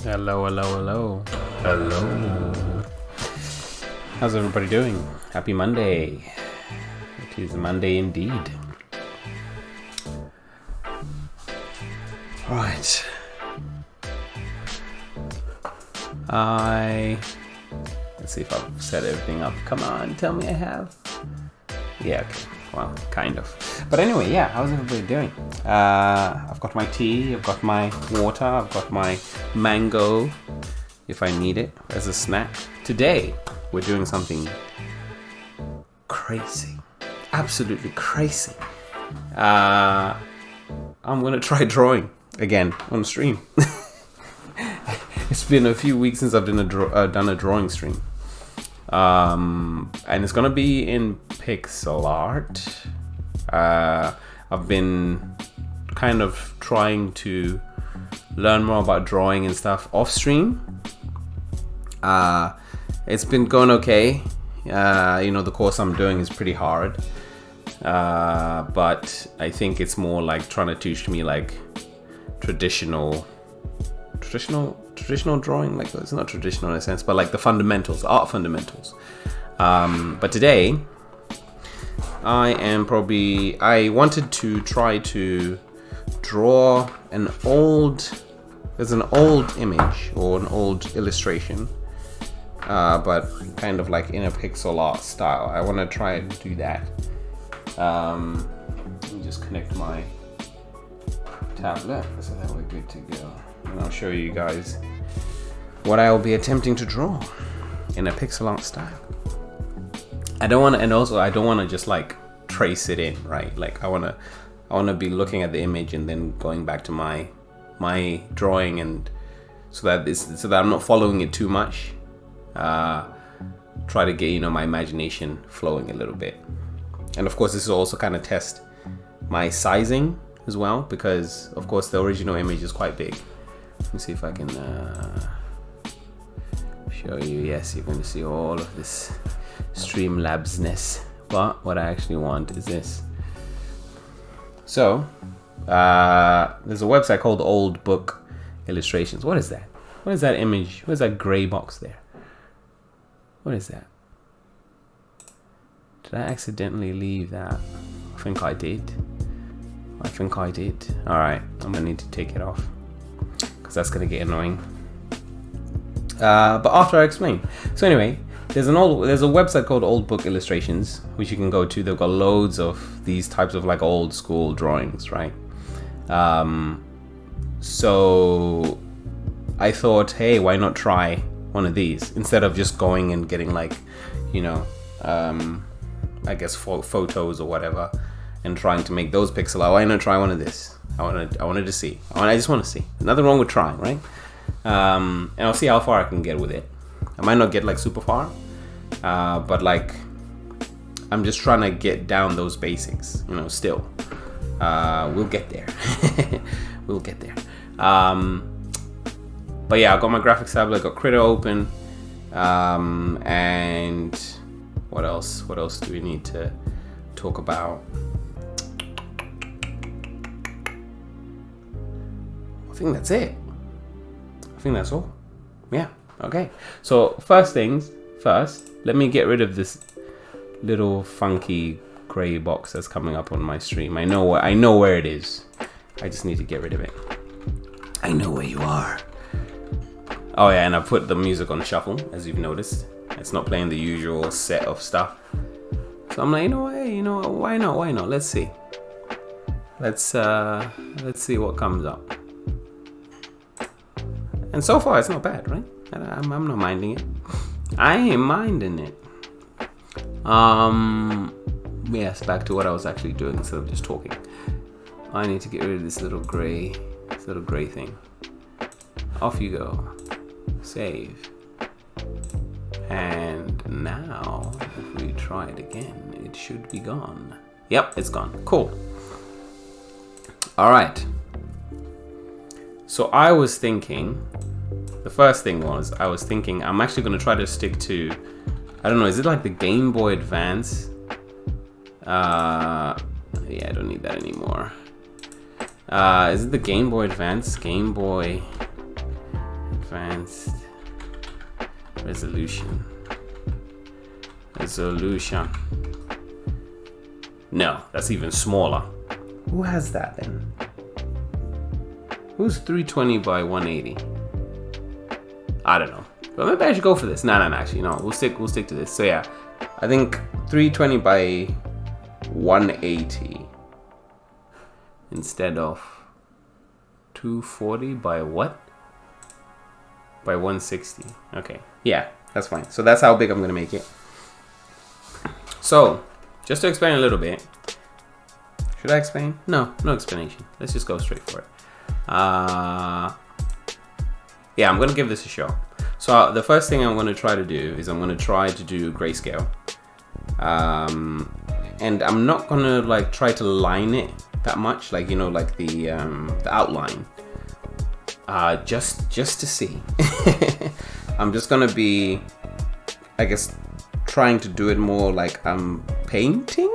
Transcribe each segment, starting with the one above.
Hello, hello, hello. Hello. How's everybody doing? Happy Monday. It is Monday indeed. Right. Let's see if I've set everything up. Come on, tell me I have. Yeah, okay. Well, kind of. But anyway, yeah, how's everybody doing? I've got my tea, I've got my water, I've got my mango, if I need it, as a snack. Today, we're doing something crazy. Absolutely crazy. I'm gonna try drawing again on stream. It's been a few weeks since I've done a drawing stream. And it's gonna be in pixel art. I've been kind of trying to learn more about drawing and stuff off stream. It's been going okay. The course I'm doing is pretty hard. But I think it's more like trying to teach me like traditional drawing. Like, it's not traditional in a sense, but like the fundamentals, art fundamentals. But today I wanted to try to draw there's an old image or an old illustration, but kind of like in a pixel art style. I want to try to do that. Let me just connect my tablet so that we're good to go. And I'll show you guys what I will be attempting to draw in a pixel art style. I don't want to just like trace it in, right? Like I want to be looking at the image and then going back to my drawing, and so that I'm not following it too much. Try to get my imagination flowing a little bit. And of course, this will also kind of test my sizing as well, because of course the original image is quite big. Let me see if I can show you. Yes, you're going to see all of this Streamlabs-ness. But what I actually want is this. So, there's a website called Old Book Illustrations. What is that? What is that image? What is that gray box there? What is that? Did I accidentally leave that? I think I did. Alright, I'm gonna need to take it off, because that's gonna get annoying. But after I explain. So anyway, there's a website called Old Book Illustrations, which you can go to. They've got loads of these types of like old school drawings, right? So I thought, hey, why not try one of these instead of just going and getting like, I guess photos or whatever, and trying to make those pixel art. Why not try one of this? I just want to see. Nothing wrong with trying, right? And I'll see how far I can get with it. I might not get like super far, but like I'm just trying to get down those basics, still. We'll get there. We'll get there. But yeah, I got my graphics tablet, I got Critter open, and what else do we need to talk about? I think that's it. I think that's all. Yeah. Okay. So first things first, let me get rid of this little funky gray box that's coming up on my stream. I know where it is. I just need to get rid of it. I know where you are. Oh yeah, and I put the music on shuffle, as you've noticed. It's not playing the usual set of stuff. So I'm like, why not? Let's see. Let's see what comes up. And so far, it's not bad, right? I'm not minding it. I ain't minding it. Yes, back to what I was actually doing instead of just talking. I need to get rid of this little gray thing. Off you go. Save. And now, if we try it again, it should be gone. Yep, it's gone. Cool. All right. So I was thinking, the first thing was, I'm actually going to try to stick to, I don't know, is it like the Game Boy Advance? Yeah, I don't need that anymore. Is it the Game Boy Advance? Game Boy advanced resolution. No, that's even smaller. Who has that then? Who's 320 by 180? I don't know. But maybe I should go for this. No, actually, no. We'll stick to this. So yeah, I think 320 by 180 instead of 240 by what? By 160. Okay. Yeah, that's fine. So that's how big I'm gonna make it. So, just to explain a little bit. Should I explain? No explanation. Let's just go straight for it. Yeah, I'm gonna give this a shot. So the first thing I'm gonna try to do is I'm gonna try to do grayscale. And I'm not gonna like try to line it that much, like, you know, like the outline. Just to see. I'm just gonna be, I guess, trying to do it more like I'm painting,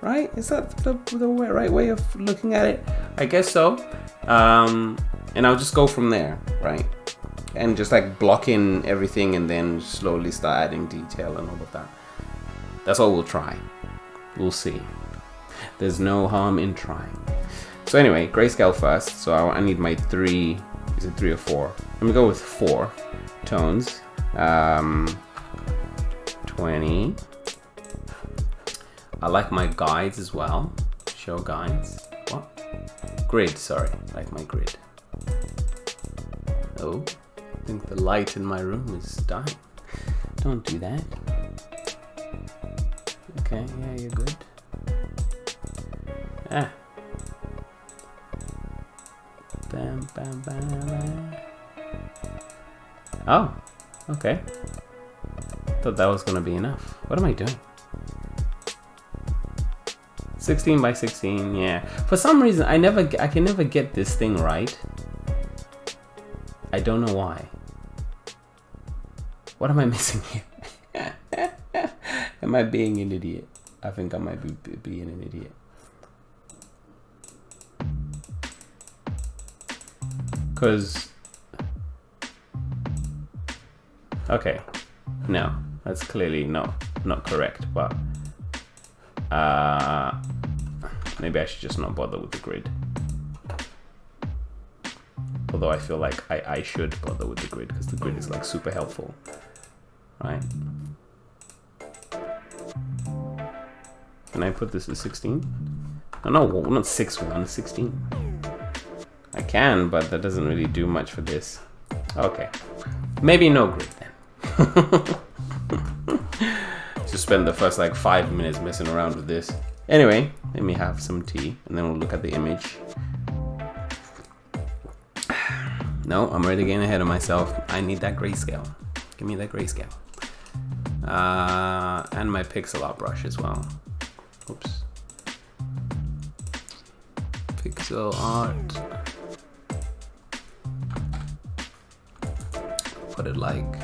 right? Is that the right way of looking at it? I guess so. And I'll just go from there, right? And just like block in everything and then slowly start adding detail and all of that. That's all we'll try. We'll see. There's no harm in trying. So anyway, grayscale first. So I need my 3, is it 3 or 4? Let me go with 4 tones. 20. I like my guides as well. Show guides. What? Grid, sorry. I like my grid. Oh, I think the light in my room is dying. Don't do that. Okay, yeah, you're good. Ah. Bam, bam, bam, bam. Oh, okay. Thought that was gonna be enough. What am I doing? 16 by 16, yeah. For some reason, I can never get this thing right. I don't know why. What am I missing here? Am I being an idiot? I think I might be being an idiot. Cause, okay, no, that's clearly not correct. But maybe I should just not bother with the grid. Although I feel like I should bother with the grid because the grid is like super helpful, right? Can I put this at 16? Oh, no, not 6-1, 16. I can, but that doesn't really do much for this. Okay, maybe no grid then. Just spend the first like 5 minutes messing around with this. Anyway, let me have some tea and then we'll look at the image. No, I'm already getting ahead of myself. I need that grayscale. Give me that grayscale. And my pixel art brush as well. Oops. Pixel art. Put it like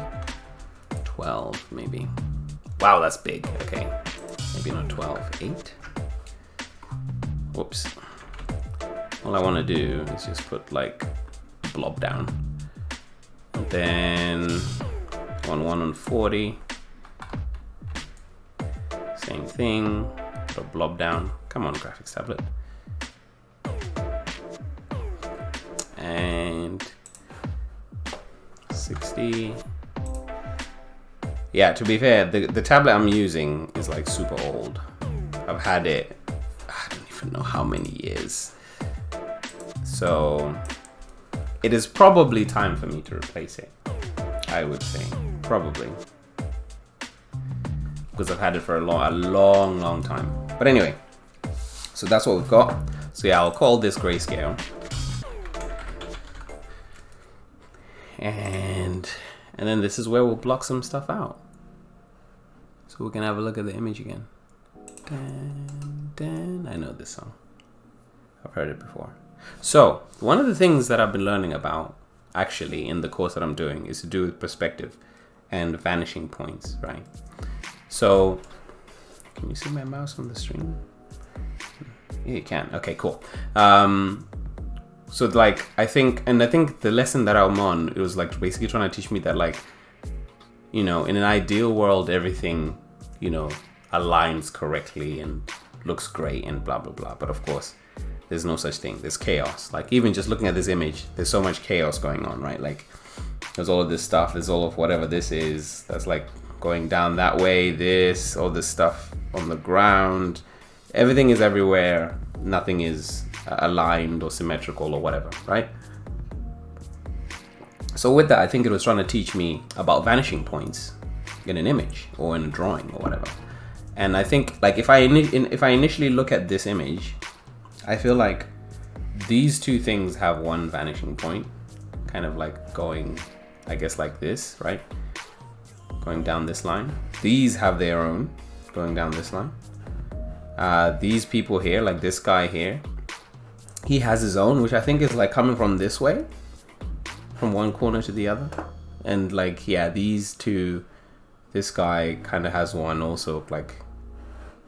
12 maybe. Wow, that's big. Okay, maybe not 12, 8. Whoops. All I want to do is just put like blob down. And then one on 40. Same thing. Put a blob down. Come on, graphics tablet. And 60. Yeah, to be fair, the tablet I'm using is like super old. I've had it, I don't even know how many years. So it is probably time for me to replace it, I would say, probably. Because I've had it for a long time. But anyway, so that's what we've got. So yeah, I'll call this grayscale. And then this is where we'll block some stuff out. So we can have a look at the image again. Dun, dun. I know this song. I've heard it before. So one of the things that I've been learning about actually in the course that I'm doing is to do with perspective and vanishing points, right? So can you see my mouse on the stream? Yeah, you can. Okay, cool. So like, I think the lesson that I'm on, it was like basically trying to teach me that, like, you know, in an ideal world, everything, you know, aligns correctly and looks great and blah, blah, blah. But of course, there's no such thing. There's chaos. Like, even just looking at this image, there's so much chaos going on, right? Like, there's all of this stuff. There's all of whatever this is that's like going down that way. This, all this stuff on the ground. Everything is everywhere. Nothing is aligned or symmetrical or whatever, right? So with that, I think it was trying to teach me about vanishing points in an image or in a drawing or whatever. And I think, like, if I initially look at this image, I feel like these two things have one vanishing point, kind of like going, I guess, like this, right? Going down this line. These have their own going down this line. These people here, like this guy here, he has his own, which I think is like coming from this way, from one corner to the other. And like, yeah, these two, this guy kind of has one also, like,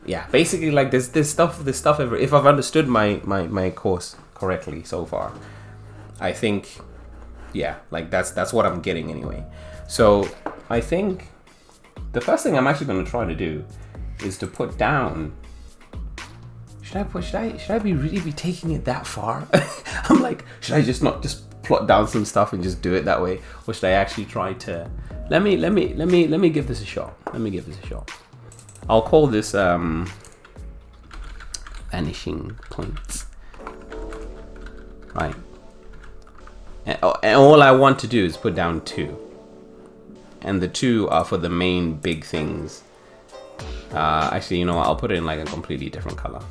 yeah, basically like this stuff if I've understood my course correctly so far, I think, yeah, like that's what I'm getting anyway. So I think the first thing I'm actually going to try to do is to put down, should I really be taking it that far? I'm like, should I just not just plot down some stuff and just do it that way, or should I actually try to let me give this a shot. I'll call this Vanishing Points, right? And all I want to do is put down 2, and the 2 are for the main big things. Actually, you know what? I'll put it in like a completely different color,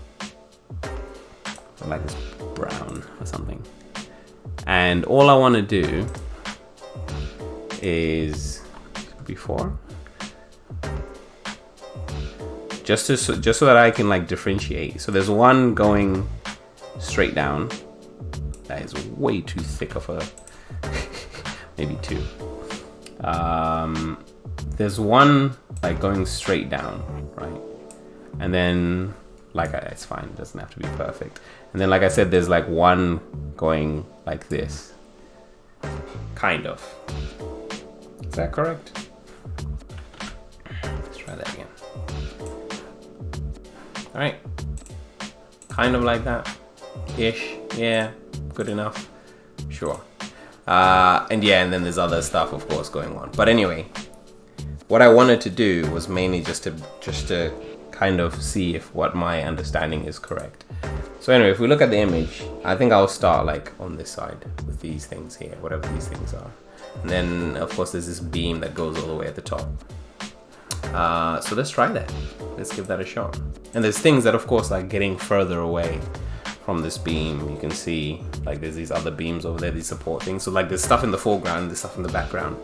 like this brown or something. And all I want to do is before, just so that I can like differentiate. So there's one going straight down. That is way too thick of a maybe 2. There's one like going straight down, right? And then like, it's fine, it doesn't have to be perfect. And then, like I said, there's like one going like this, kind of. Is that correct? Let's try that again. All right, kind of like that ish. Yeah, good enough, sure. And yeah, and then there's other stuff, of course, going on. But anyway, what I wanted to do was mainly just to kind of see if what my understanding is correct. So anyway, if we look at the image, I think I'll start like on this side with these things here, whatever these things are. And then of course there's this beam that goes all the way at the top. So let's try that. Let's give that a shot. And there's things that of course like getting further away from this beam. You can see like there's these other beams over there, these support things. So like there's stuff in the foreground, there's stuff in the background.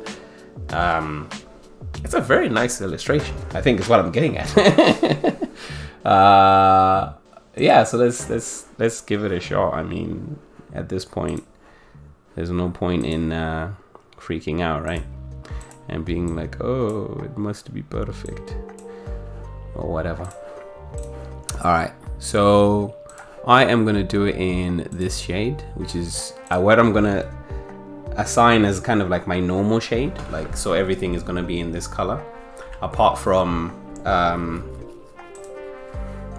It's a very nice illustration, I think is what I'm getting at. Yeah, so let's give it a shot. I mean, at this point, there's no point in freaking out, right? And being like, oh, it must be perfect or whatever. All right, so I am gonna do it in this shade, which is what I'm gonna assign as kind of like my normal shade. Like, so everything is gonna be in this color, apart from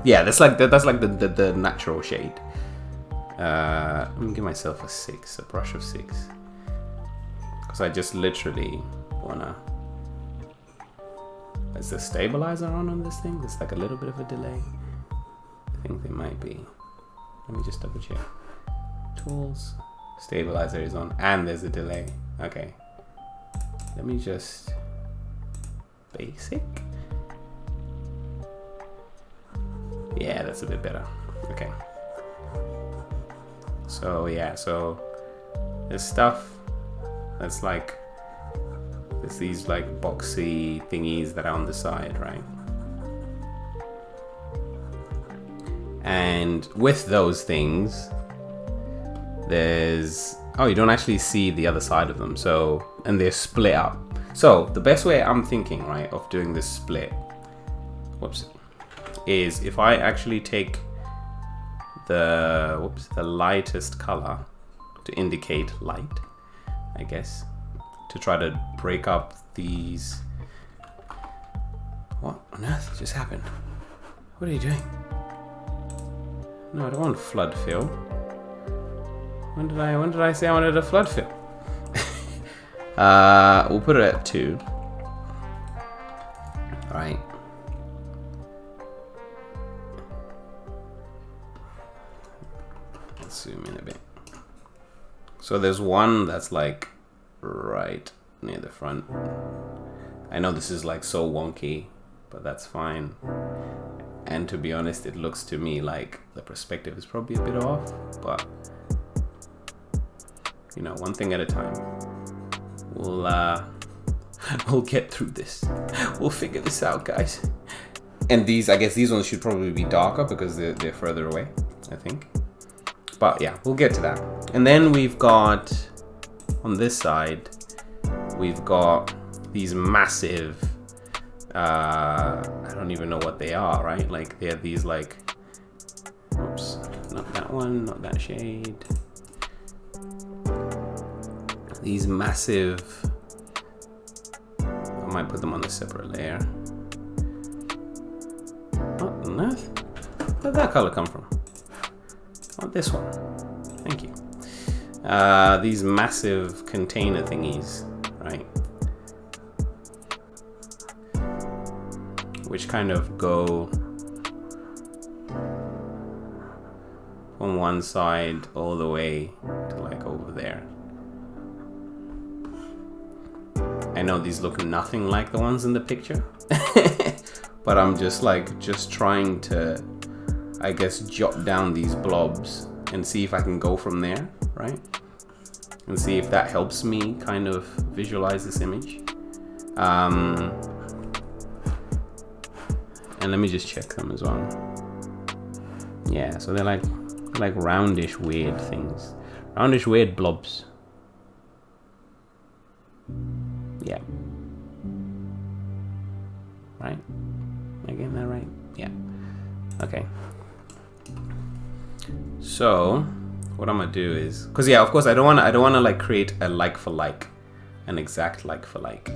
yeah, that's like the natural shade. Let me give myself a brush of 6, because I just literally wanna. Is the stabilizer on this thing? There's like a little bit of a delay. I think there might be. Let me just double check. Tools, stabilizer is on, and there's a delay. Okay. Let me just basic. Yeah, that's a bit better. Okay. So yeah, so this stuff that's like, there's these like boxy thingies that are on the side, right? And with those things, there's, oh, you don't actually see the other side of them. So, and they're split up. So the best way I'm thinking, right, of doing this split, whoops, is if I actually take the lightest color to indicate light, I guess, to try to break up these. What on earth just happened? What are you doing? No, I don't want flood fill. When did I say I wanted a flood fill? We'll put it at 2. All right. Let's zoom in a bit. So there's one that's like right near the front. I know this is like so wonky, but that's fine. And to be honest, it looks to me like the perspective is probably a bit off, but you know, one thing at a time. We'll get through this. We'll figure this out, guys. And these, I guess these ones should probably be darker because they're further away, I think. But yeah, we'll get to that. And then we've got, on this side, we've got these massive, I don't even know what they are, right? Like they're these like, oops, not that one, not that shade. These massive, I might put them on a separate layer. What on earth? Where'd that color come from? Not this one. Thank you. These massive container thingies, right? Which kind of go from one side all the way to like over there. I know these look nothing like the ones in the picture, but I'm just trying to, I guess, jot down these blobs and see if I can go from there, right? And see if that helps me kind of visualize this image. And let me just check them as well. Yeah, so they're like roundish weird things. Roundish weird blobs. Yeah. Right? Am I getting that right? Yeah. Okay. So what I'm gonna do is, because yeah, of course I don't wanna like create a like for like, an exact like for like.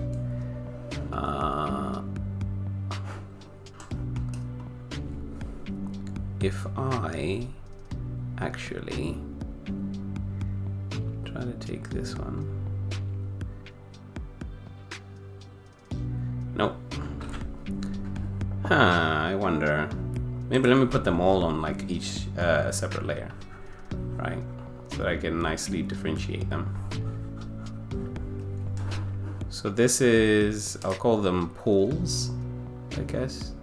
If I actually try to take this one. Nope. I wonder. Maybe let me put them all on like each separate layer, right? So that I can nicely differentiate them. So this is, I'll call them pools, I guess.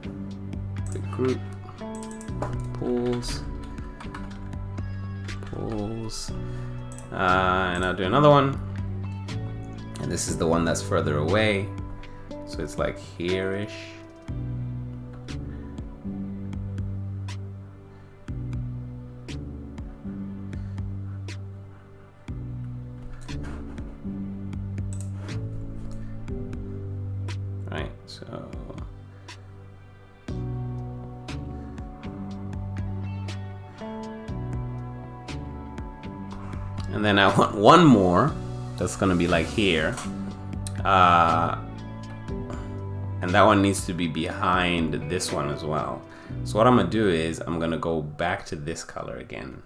Quick group. Pools. And I'll do another one. And this is the one that's further away. So it's like here-ish. Right, so and then I want one more that's gonna be like here. And that one needs to be behind this one as well. So what I'm gonna do is I'm gonna go back to this color again,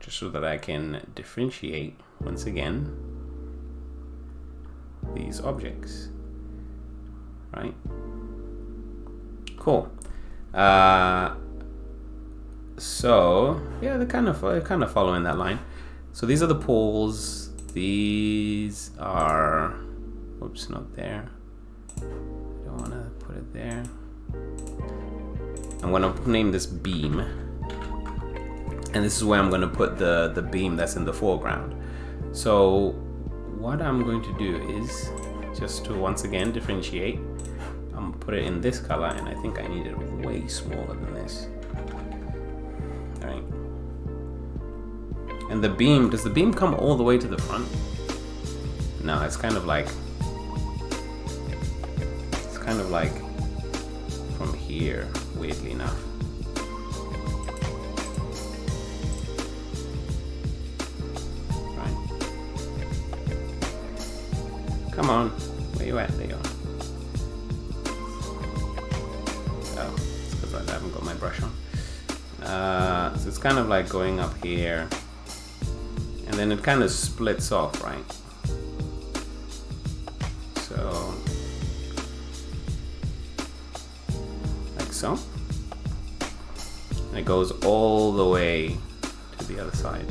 just so that I can differentiate once again these objects, right? Cool. So yeah, they're kind of following that line. So these are the poles. These are, oops, not there. I don't want to put it there. I'm going to name this beam. And this is where I'm going to put the beam that's in the foreground. So what I'm going to do is, just to once again differentiate, I'm going to put it in this color, and I think I need it way smaller than this. All right. And the beam, does the beam come all the way to the front? No, it's kind of like from here, weirdly enough. Come on. Where you at? There you are. Oh, it's because I haven't got my brush on. So it's kind of like going up here. And then it kind of splits off, right? So, like so. And it goes all the way to the other side.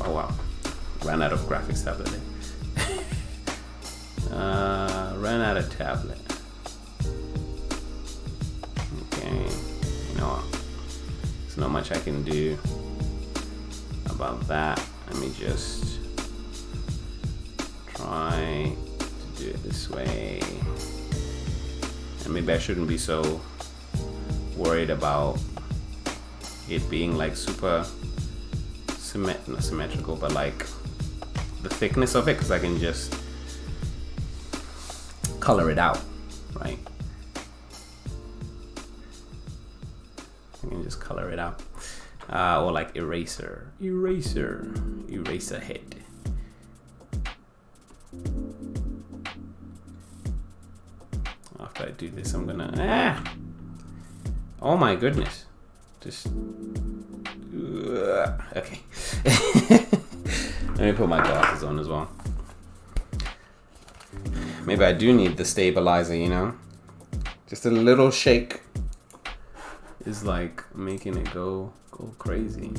Oh wow. Ran out of graphics tablet there. Ran out of tablet. Okay. You know what? There's not much I can do about that. Let me just try to do it this way. And maybe I shouldn't be so worried about it being like super not symmetrical, but like the thickness of it, because I can just color it out, right? I can just color it out. Or like eraser head. After I do this, I'm gonna oh my goodness, just okay. Let me put my glasses on as well. Maybe I do need the stabilizer, you know? Just a little shake is like making it go crazy.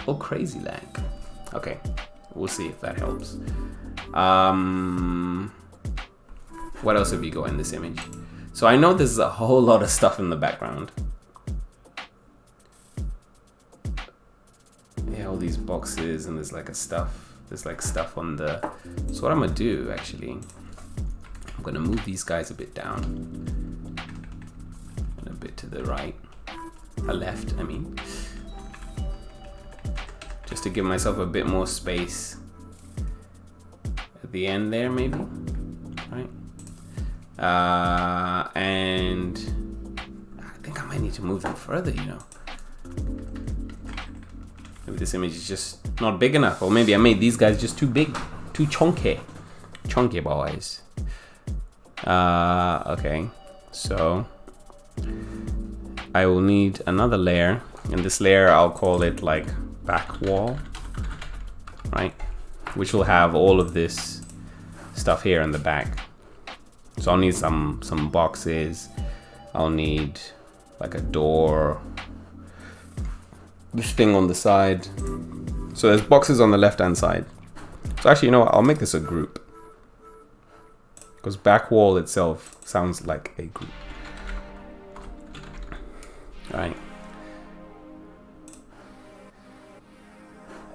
Go crazy like. Okay, we'll see if that helps. What else have you got in this image? So I know there's a whole lot of stuff in the background. Yeah, all these boxes, and there's like stuff on the. So what I'm gonna do actually, I'm gonna move these guys a bit down and a bit to the right, left, I mean, just to give myself a bit more space at the end there, maybe, right? And I think I might need to move them further, you know. Maybe this image is just not big enough, or maybe I made these guys just too big, too chunky boys. Okay, so I will need another layer, and this layer I'll call it like back wall, right? Which will have all of this stuff here in the back. So I'll need some boxes. I'll need like a door. This thing on the side. So there's boxes on the left hand side. So actually, you know what? I'll make this a group, because back wall itself sounds like a group. All right.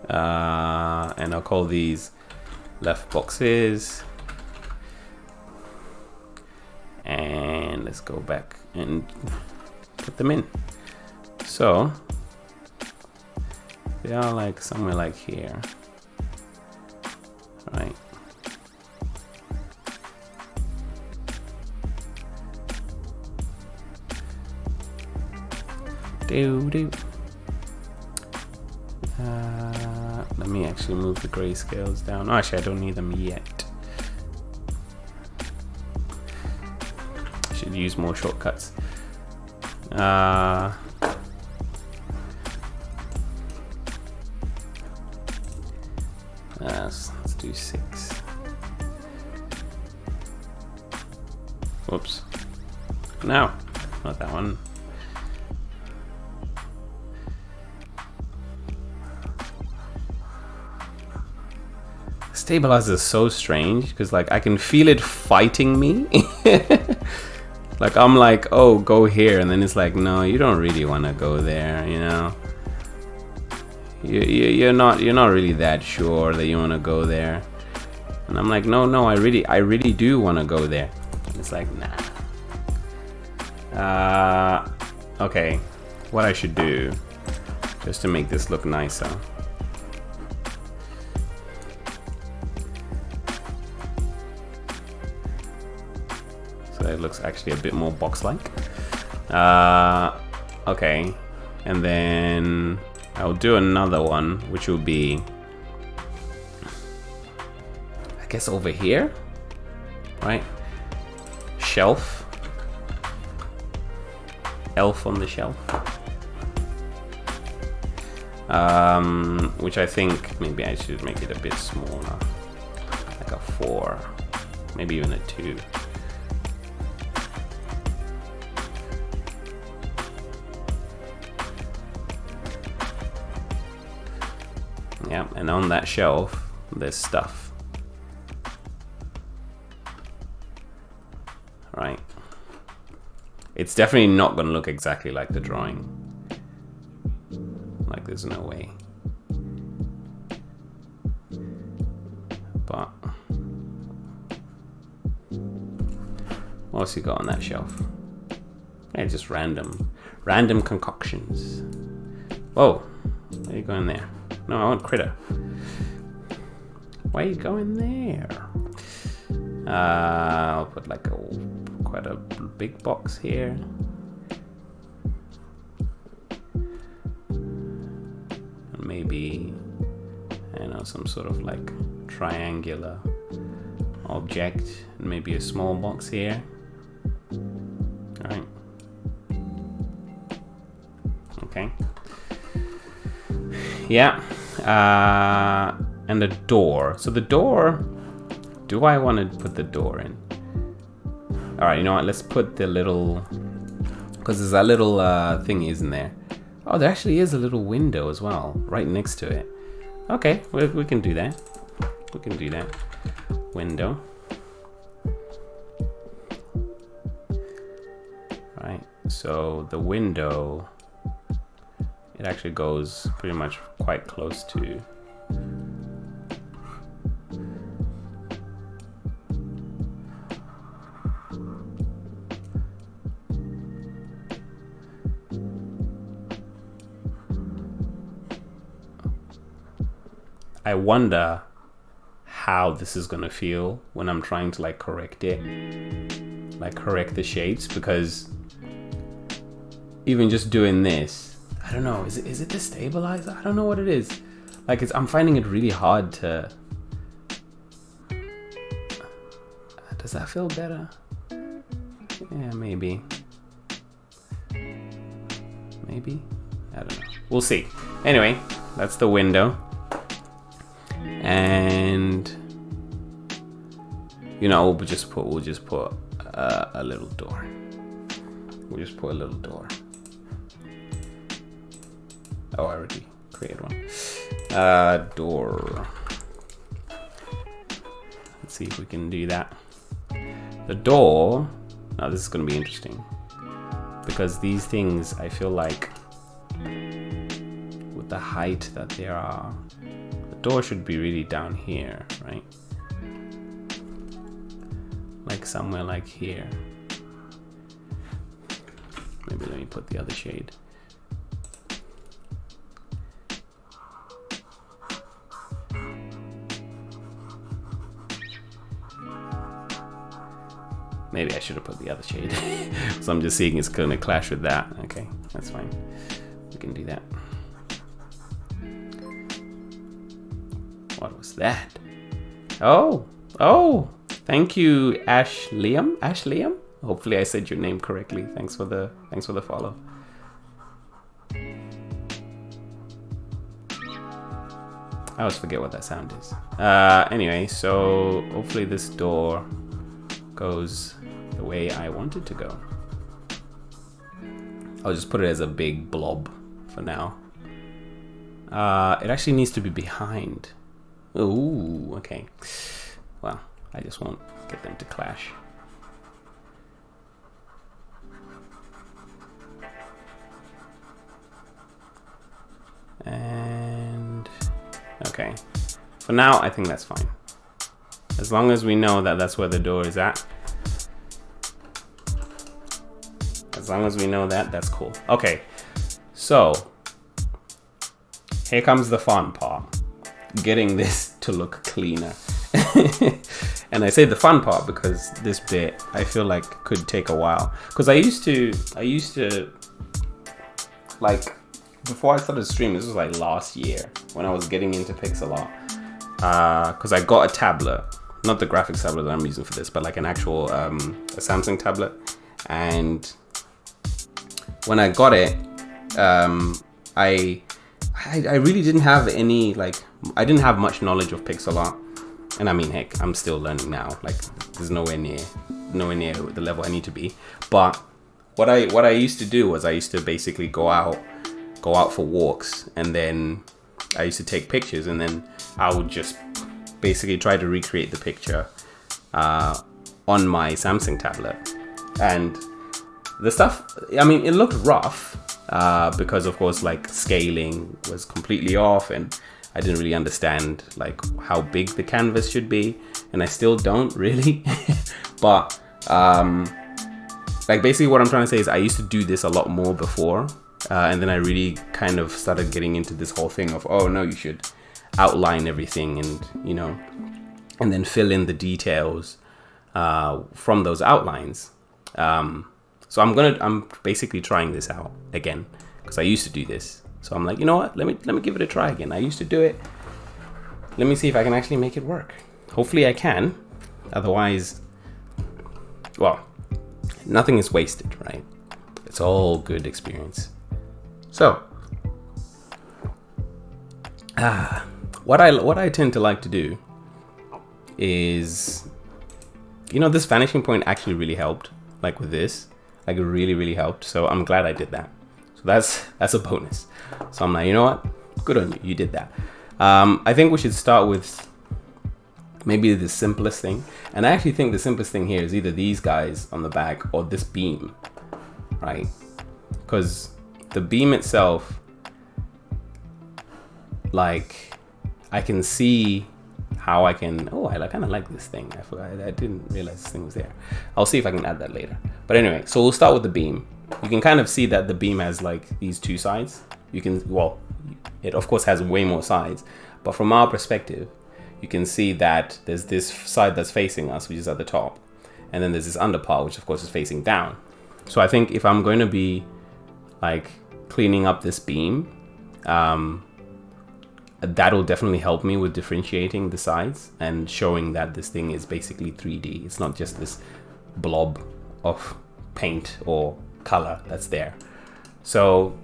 And I'll call these left boxes. And let's go back and put them in. So they are like somewhere like here, right? Let me actually move the grayscales down. Oh, actually, I don't need them yet. Should use more shortcuts. Let's do 6. Whoops. No, not that one. Stabilizer is so strange, because like I can feel it fighting me. Like I'm like, oh, go here, and then it's like, no, you don't really want to go there, you know. You're not really that sure that you want to go there, and I'm like, no, I really do want to go there. And it's like, nah. Okay, what I should do, just to make this look nicer. It looks actually a bit more box-like. Okay, and then I'll do another one, which will be I guess over here, right? Shelf. Elf on the shelf. Which I think maybe I should make it a bit smaller, like a 4, maybe even a 2. Yeah, and on that shelf, there's stuff. Right. It's definitely not gonna look exactly like the drawing. Like, there's no way. But what else you got on that shelf? Yeah, just random concoctions. Whoa, why are you going there? No, I want critter. Why are you going there? I'll put like quite a big box here. And maybe, I don't know, some sort of like triangular object, and maybe a small box here. All right. Okay. Yeah. And a door. So the door, do I want to put the door in? All right, you know what? Let's put the little, because there's that little thingy, isn't there? Oh, there actually is a little window as well, right next to it. Okay, we can do that. We can do that. Window. Right, so the window, it actually goes pretty much quite close to I wonder how this is gonna feel when I'm trying to like correct it, like correct the shapes, because even just doing this, I don't know, is it the stabilizer? I don't know what it is. Like, I'm finding it really hard to. Does that feel better? Yeah, maybe. Maybe? I don't know. We'll see. Anyway, that's the window. And you know, we'll just put a little door. We'll just put a little door. Oh, I already created one. Door. Let's see if we can do that. The door. Now this is going to be interesting, because these things, I feel like, with the height that they are, the door should be really down here, right? Like somewhere like here. Maybe let me put the other shade. Maybe I should have put the other shade. So I'm just seeing it's going to clash with that. Okay, that's fine. We can do that. What was that? Oh, thank you, Ash Liam. Hopefully I said your name correctly. Thanks for the follow. I always forget what that sound is. Anyway, so hopefully this door goes the way I want it to go. I'll just put it as a big blob for now. It actually needs to be behind. Ooh, okay. Well, I just won't get them to clash. And okay, for now I think that's fine. As long as we know that that's where the door is at. As long as we know that, that's cool. Okay, so here comes the fun part. Getting this to look cleaner. And I say the fun part because this bit I feel like could take a while. Because I used to like, before I started streaming, this was like last year when I was getting into pixel art. Because I got a tablet not the graphics tablet that I'm using for this, but like an actual a Samsung tablet. And when I got it, I really didn't have any, like, I didn't have much knowledge of pixel art. And I mean, heck, I'm still learning now. Like, there's nowhere near the level I need to be. But what I used to do was I used to basically go out for walks, and then I used to take pictures, and then I would just basically try to recreate the picture on my Samsung tablet. And the stuff, I mean, it looked rough because of course, like, scaling was completely off, and I didn't really understand like how big the canvas should be, and I still don't really. But like, basically what I'm trying to say is I used to do this a lot more before, and then I really kind of started getting into this whole thing of, oh no, you should outline everything, and you know, and then fill in the details from those outlines. So I'm basically trying this out again, because I used to do this. So I'm like, you know what? Let me give it a try again. I used to do it. Let me see if I can actually make it work. Hopefully I can. Otherwise, well, nothing is wasted, right? It's all good experience. So, what I tend to like to do is, you know, this vanishing point actually really helped. Like with this, like, it really helped. So I'm glad I did that. So that's a bonus. So I'm like, you know what? Good on you. You did that. I think we should start with maybe the simplest thing. And I actually think the simplest thing here is either these guys on the back or this beam, right? Because the beam itself, like, I can see how I can, oh, I kind of like this thing. I forgot, I didn't realize this thing was there. I'll see if I can add that later. But anyway, so we'll start with the beam. You can kind of see that the beam has like these two sides. You can, well, it of course has way more sides, but from our perspective, you can see that there's this side that's facing us, which is at the top. And then there's this under part, which of course is facing down. So I think if I'm going to be like cleaning up this beam, that'll definitely help me with differentiating the sides and showing that this thing is basically 3D. It's not just this blob of paint or color that's there. So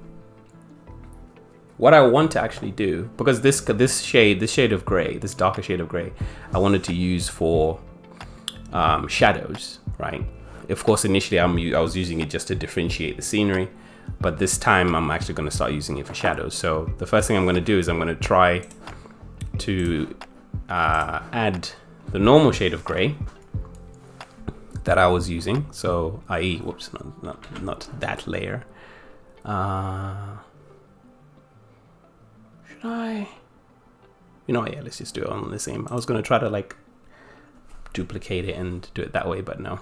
what I want to actually do, because this shade of gray, this darker shade of gray, I wanted to use for shadows, right? Of course, initially I was using it just to differentiate the scenery, but this time I'm actually going to start using it for shadows. So the first thing I'm going to do is I'm going to try to add the normal shade of gray that I was using. So i.e., whoops, not that layer. Should I? You know what, yeah, let's just do it on the same. I was going to try to like duplicate it and do it that way, but no.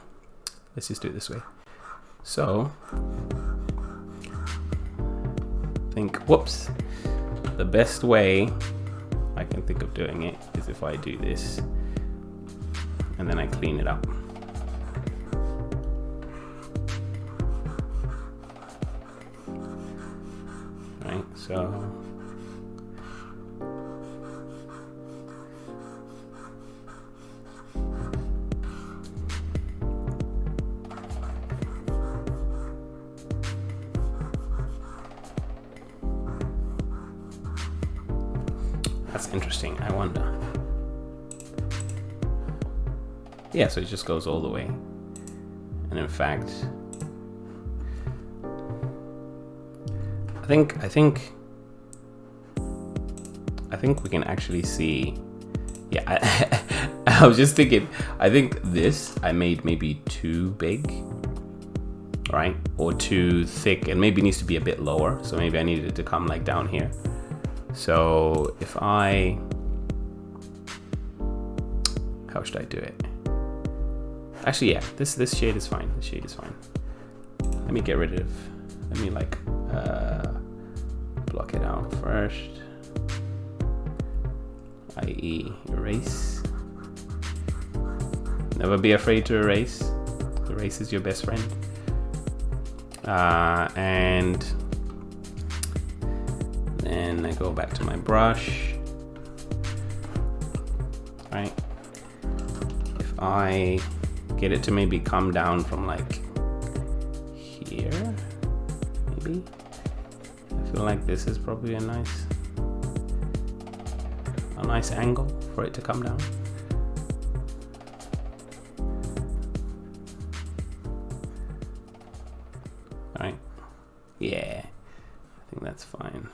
Let's just do it this way. So I think, whoops, the best way I can think of doing it is if I do this and then I clean it up. Right, so that's interesting. I wonder. Yeah, so it just goes all the way. And in fact, I think we can actually see. Yeah, I was just thinking. I think this I made maybe too big, right, or too thick, and maybe it needs to be a bit lower. So maybe I needed it to come like down here. So if how should I do it? Actually, yeah, this shade is fine. This shade is fine. Let me like block it out first. i.e. erase. Never be afraid to erase. Erase is your best friend. And then I go back to my brush, right? I get it to maybe come down from like here, maybe. I feel like this is probably a nice angle for it to come down. All right, yeah, I think that's fine.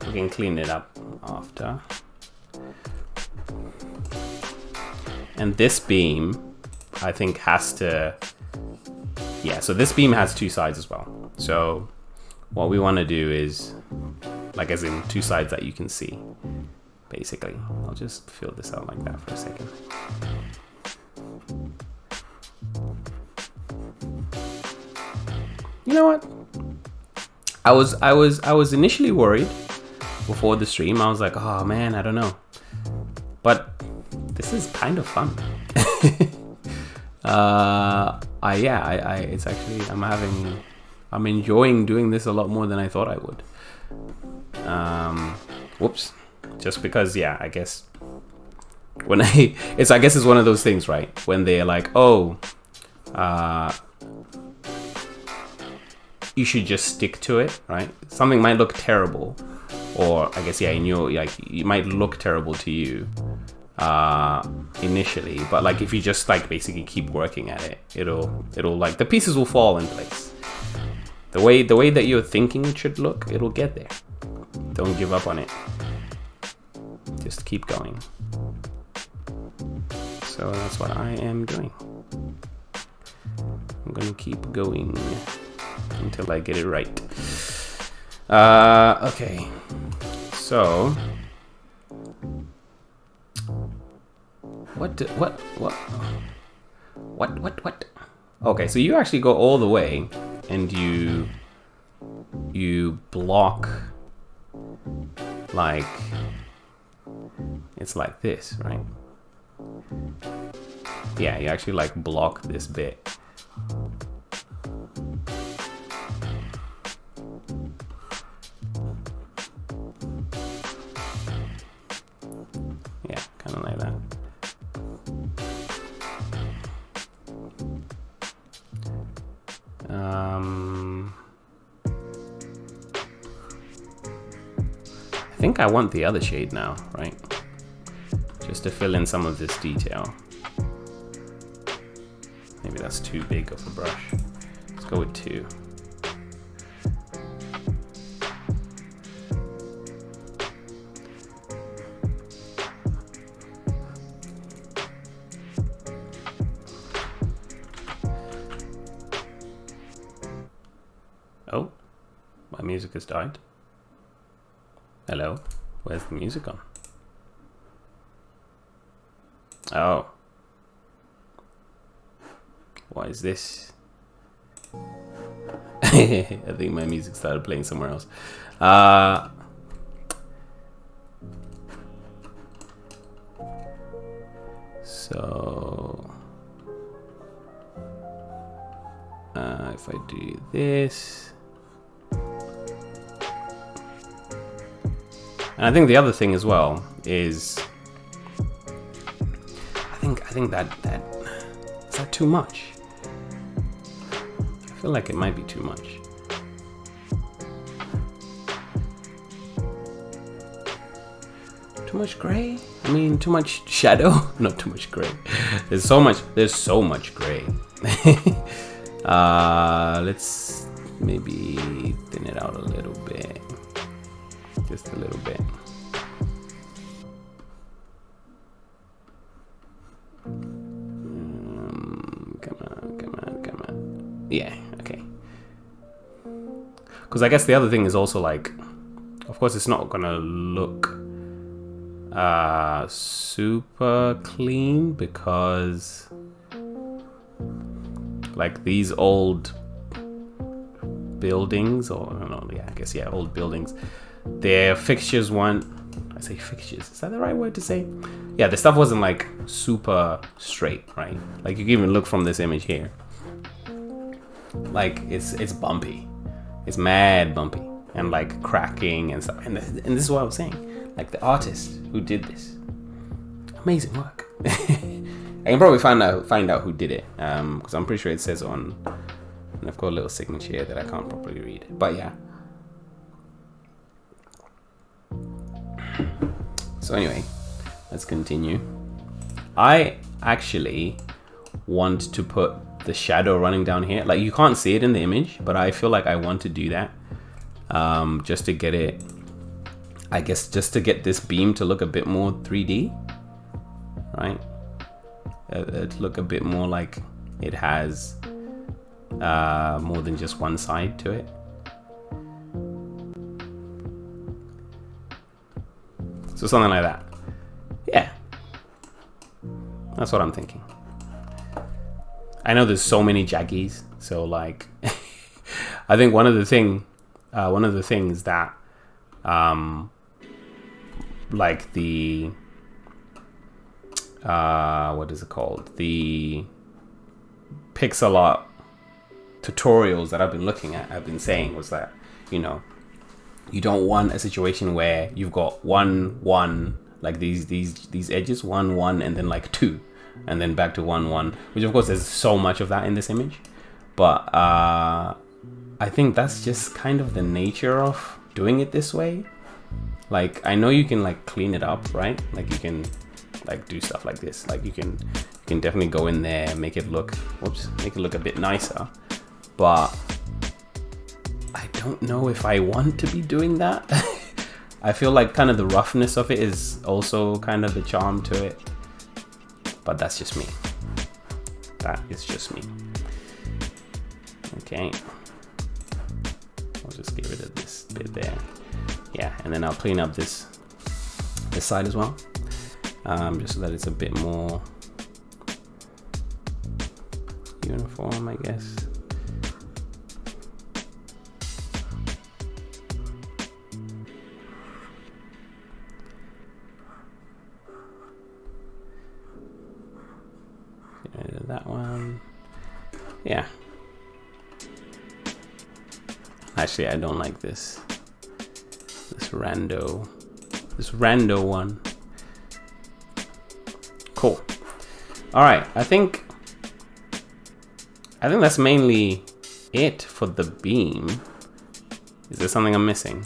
We can clean it up after. And this beam, I think, has to, yeah, so this beam has two sides as well. So what we want to do is, like as in two sides that you can see, basically. I'll just fill this out like that for a second. You know what? I was initially worried before the stream. I was like, oh man, I don't know. But this is kind of fun. It's actually, I'm enjoying doing this a lot more than I thought I would. Whoops. Just because, yeah, I guess when it's one of those things, right? When they're like, oh, you should just stick to it, right? Something might look terrible, or I guess, yeah, in your, like, it might look terrible to you initially, but like if you just like basically keep working at it, it'll like the pieces will fall in place. The way that you're thinking it should look, it'll get there. Don't give up on it. Just keep going. So that's what I am doing. I'm gonna keep going until I get it right. Okay. So what? Okay, so you actually go all the way and you block, like, it's like this, right? Yeah, you actually like block this bit. Yeah, kind of like that. I think I want the other shade now, right? Just to fill in some of this detail. Maybe that's too big of a brush. Let's go with 2. Oh, my music has died. Hello, where's the music gone? Oh. Why is this? I think my music started playing somewhere else. So if I do this, and I think the other thing as well is, I think that is that too much? I feel like it might be too much. Too much gray? I mean, too much shadow? Not too much gray. There's so much gray. Let's maybe thin it out a little bit. Just a little bit. Come on. Yeah, okay. Because I guess the other thing is also like, of course it's not gonna look super clean, because like these old buildings, or I don't know, yeah, I guess, yeah, old buildings, their fixtures weren't, I say fixtures, is that the right word to say? Yeah, the stuff wasn't like super straight, right? Like you can even look from this image here. Like it's bumpy. It's mad bumpy and like cracking and stuff. And this is what I was saying. Like the artist who did this, amazing work. I can probably find out who did it, because I'm pretty sure it says on, and I've got a little signature here that I can't properly read. But yeah. So anyway, let's continue. I actually want to put the shadow running down here. Like, you can't see it in the image, but I feel like I want to do that, just to get it, I guess, just to get this beam to look a bit more 3D, right? It look a bit more like it has more than just one side to it. So something like that. Yeah, that's what I'm thinking. I know there's so many jaggies, so like, I think one of the things that, like the, what is it called? The pixel art tutorials that I've been looking at, I've been saying was that, you know, you don't want a situation where you've got one, like these edges, one, and then like 2, and then back to 1, which of course there's so much of that in this image. But I think that's just kind of the nature of doing it this way. Like, I know you can like clean it up, right? Like, you can like do stuff like this. Like, you can definitely go in there and make it look, make it look a bit nicer. But I don't know if I want to be doing that. I feel like kind of the roughness of it is also kind of the charm to it. But that's just me. That is just me. Okay. I'll just get rid of this bit there. Yeah, and then I'll clean up this side as well. Just so that it's a bit more uniform, I guess. That one. Yeah. Actually, I don't like this. This rando one. Cool. All right. I think that's mainly it for the beam. Is there something I'm missing?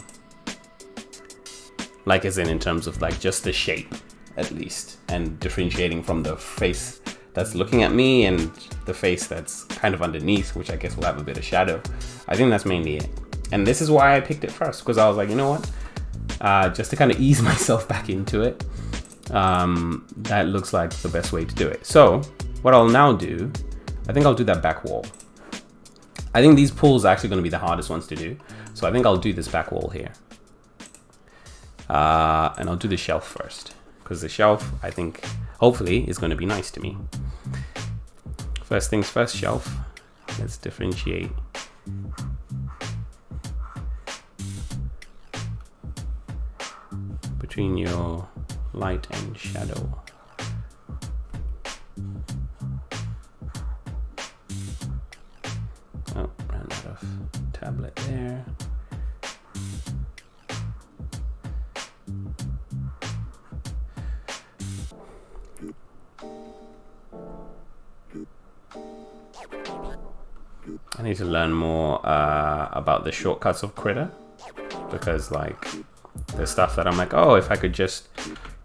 Like, as in terms of like just the shape, at least, and differentiating from the face that's looking at me and the face that's kind of underneath, which I guess will have a bit of shadow. I think that's mainly it. And this is why I picked it first, because I was like, you know what? Just to kind of ease myself back into it, that looks like the best way to do it. So what I'll now do, I think I'll do that back wall. I think these pulls are actually going to be the hardest ones to do. So I think I'll do this back wall here. And I'll do the shelf first, because the shelf, I think, hopefully, is going to be nice to me. First things first, shelf. Let's differentiate. Between your light and shadow. Oh, ran out of tablet there. I need to learn more about the shortcuts of Krita, because like there's stuff that I'm like, oh, if I could just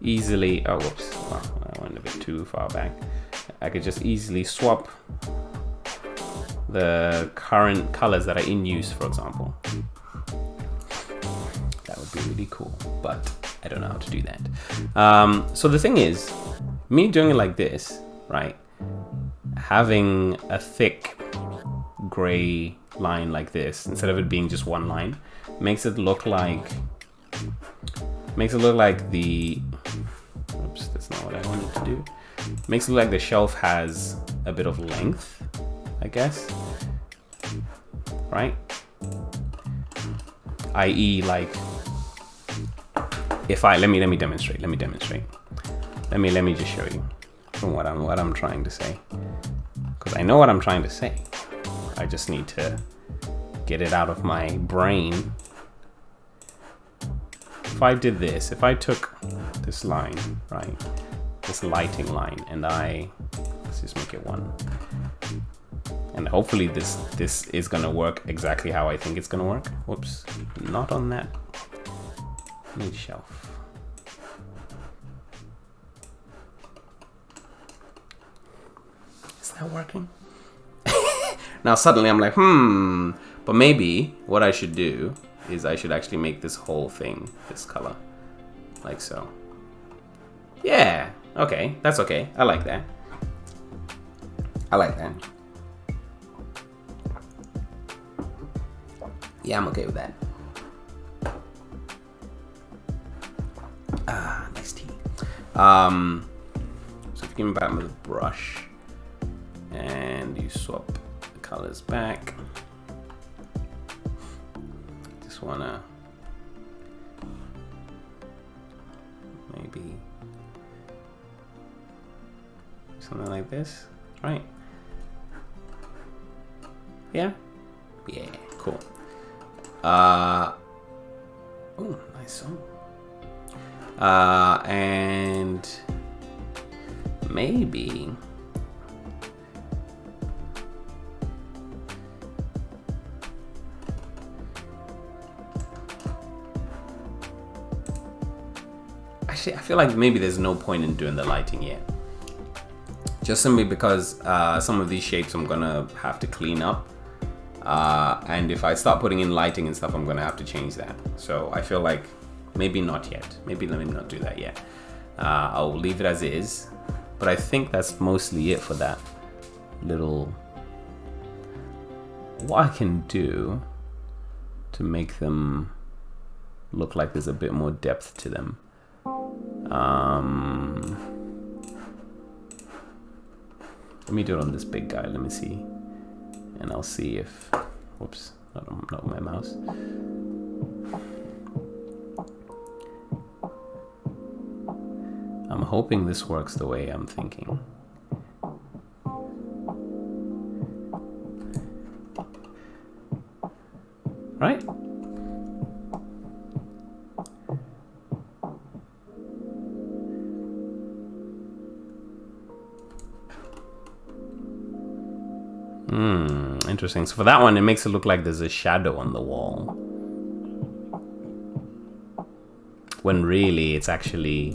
easily, oh whoops, well, I went a bit too far back. I could just easily swap the current colors that are in use, for example. That would be really cool, but I don't know how to do that. So the thing is, me doing it like this, right? Having a thick gray line like this, instead of it being just one line, makes it look like the, oops, that's not what I wanted to do. Makes it look like the shelf has a bit of length, I guess, right? I.e., like, if I, let me demonstrate. Let me just show you from what I'm trying to say, because I know what I'm trying to say. I just need to get it out of my brain. If I did this, if I took this line, right, this lighting line, and let's just make it 1. And hopefully this is gonna work exactly how I think it's gonna work. Whoops, not on that. Need shelf. Is that working? Now suddenly I'm like, but maybe what I should do is I should actually make this whole thing this color, like so. Yeah, okay, that's okay. I like that. I like that. Yeah, I'm okay with that. Ah, nice tea. So if you give me back with a brush and you swap the colors back, just wanna maybe something like this, right? Yeah, yeah, cool. Oh, nice song. And maybe actually I feel like maybe there's no point in doing the lighting yet, just simply because some of these shapes I'm gonna have to clean up. And if I start putting in lighting and stuff, I'm gonna have to change that. So I feel like maybe not yet. Maybe let me not do that yet. I'll leave it as is. But I think that's mostly it for that little. What I can do to make them look like there's a bit more depth to them. Let me do it on this big guy. Let me see. And I'll see if, whoops, not my mouse. I'm hoping this works the way I'm thinking. Right? Interesting. So for that one, it makes it look like there's a shadow on the wall, when really it's actually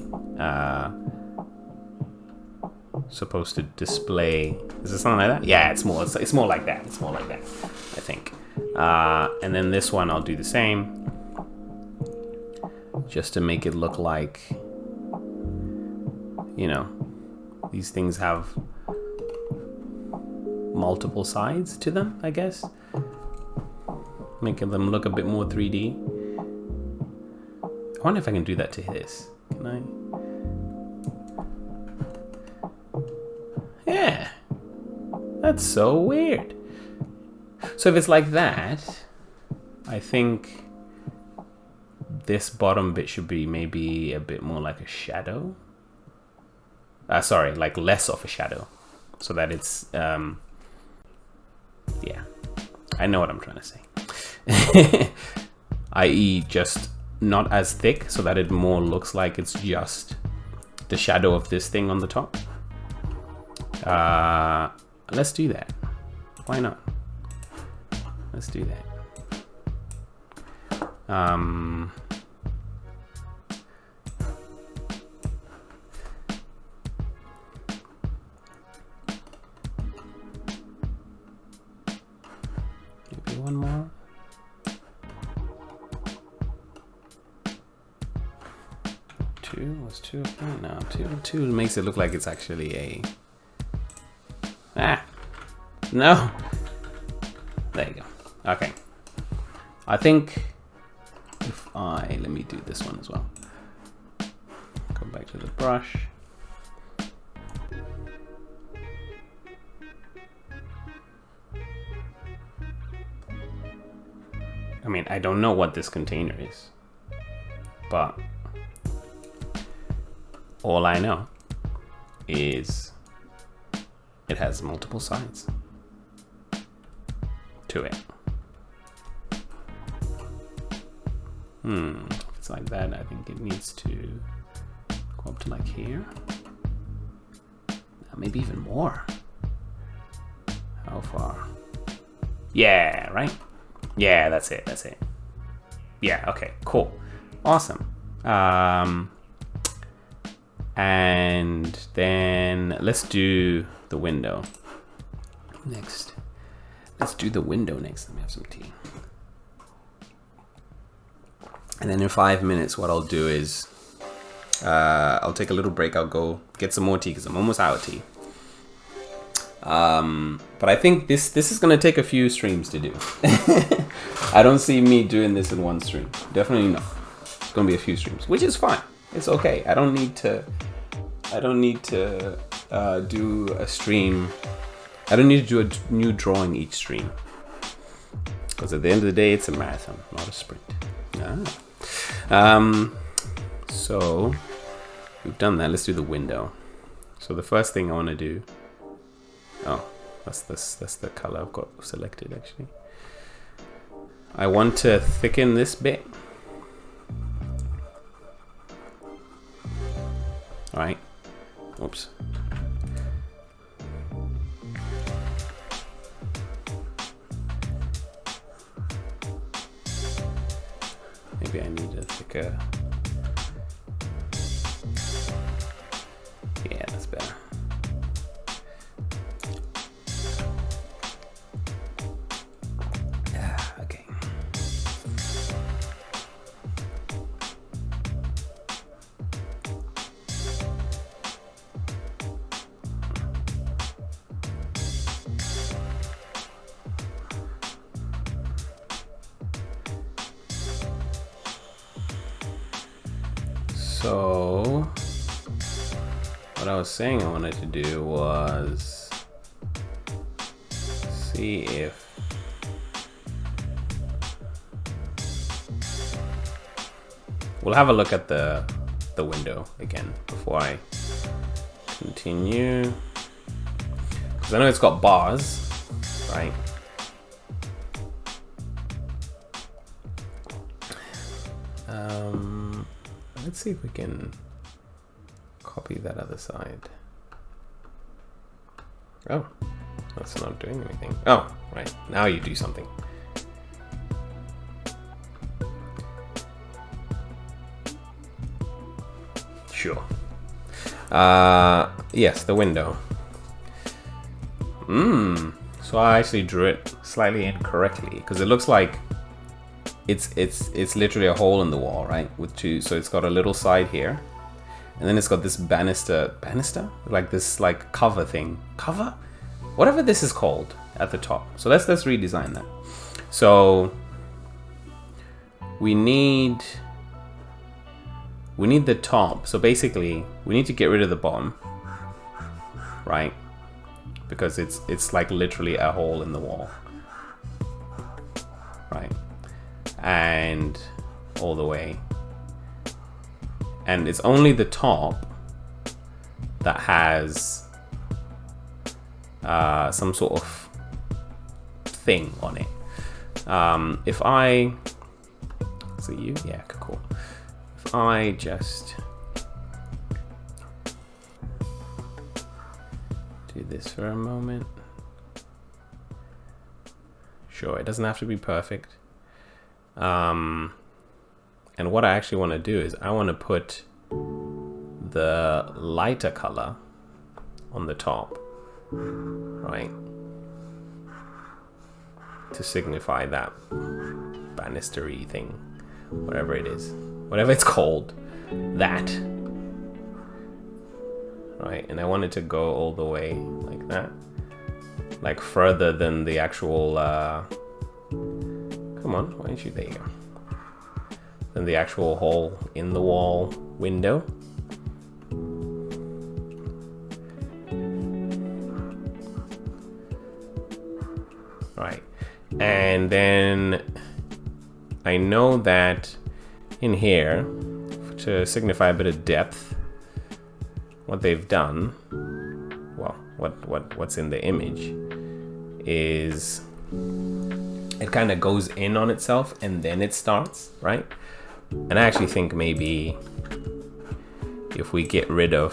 supposed to display. Is it something like that? Yeah, it's more like that. It's more like that, I think. And then this one, I'll do the same, just to make it look like, you know, these things have multiple sides to them, I guess, making them look a bit more 3D. I wonder if I can do that to this. Can I? Yeah, that's so weird. So if it's like that, I think this bottom bit should be maybe a bit more like a shadow. Sorry, like less of a shadow, so that it's yeah, I know what I'm trying to say. i.e. just not as thick, so that it more looks like it's just the shadow of this thing on the top. Let's do that. Why not? Let's do that. Maybe one more. Two was two okay? No, two makes it look like it's actually a. No. There you go. Okay. I think if let me do this one as well. Come back to the brush. I mean, I don't know what this container is, but all I know is it has multiple sides to it. If it's like that, I think it needs to go up to like here. Maybe even more. How far? Yeah, right? Yeah, that's it. That's it. Yeah, okay, cool. Awesome. And then let's do the window next. Let's do the window next. Let me have some tea. And then in 5 minutes, what I'll do is I'll take a little break. I'll go get some more tea because I'm almost out of tea. But I think this is going to take a few streams to do. I don't see me doing this in one stream. Definitely not. It's going to be a few streams, which is fine. It's okay. I don't need to do a stream. I don't need to do a new drawing each stream. Because at the end of the day, it's a marathon, not a sprint. So we've done that. Let's do the window. So the first thing I want to do. Oh, that's the color I've got selected actually. I want to thicken this bit. All right. Oops. Maybe I need a thicker. Yeah, that's better. Okay. So what I was saying I wanted to do was see if we'll have a look at the window again before I continue, because I know it's got bars, right? Let's see if we can copy that other side. Oh, that's not doing anything. Oh, right. Now you do something. Sure. Yes, the window. So I actually drew it slightly incorrectly because it looks like it's literally a hole in the wall, right? With two, so it's got a little side here, and then it's got this banister, like this like cover thing, whatever this is called at the top. So let's redesign that. So we need the top. So basically, we need to get rid of the bottom, right? Because it's like literally a hole in the wall, right? And all the way, and it's only the top that has some sort of thing on it. If I see you, yeah, cool. If I just do this for a moment, sure, it doesn't have to be perfect. And what I actually want to do is I want to put the lighter color on the top, right? To signify that banistery thing, whatever it is, whatever it's called, that, right? And I want it to go all the way like that, like further than the actual, come on, why don't you, there you go. Then the actual hole in the wall window. Right, and then I know that in here, to signify a bit of depth, what they've done, well, what's in the image is it kind of goes in on itself and then it starts, right? And I actually think maybe if we get rid of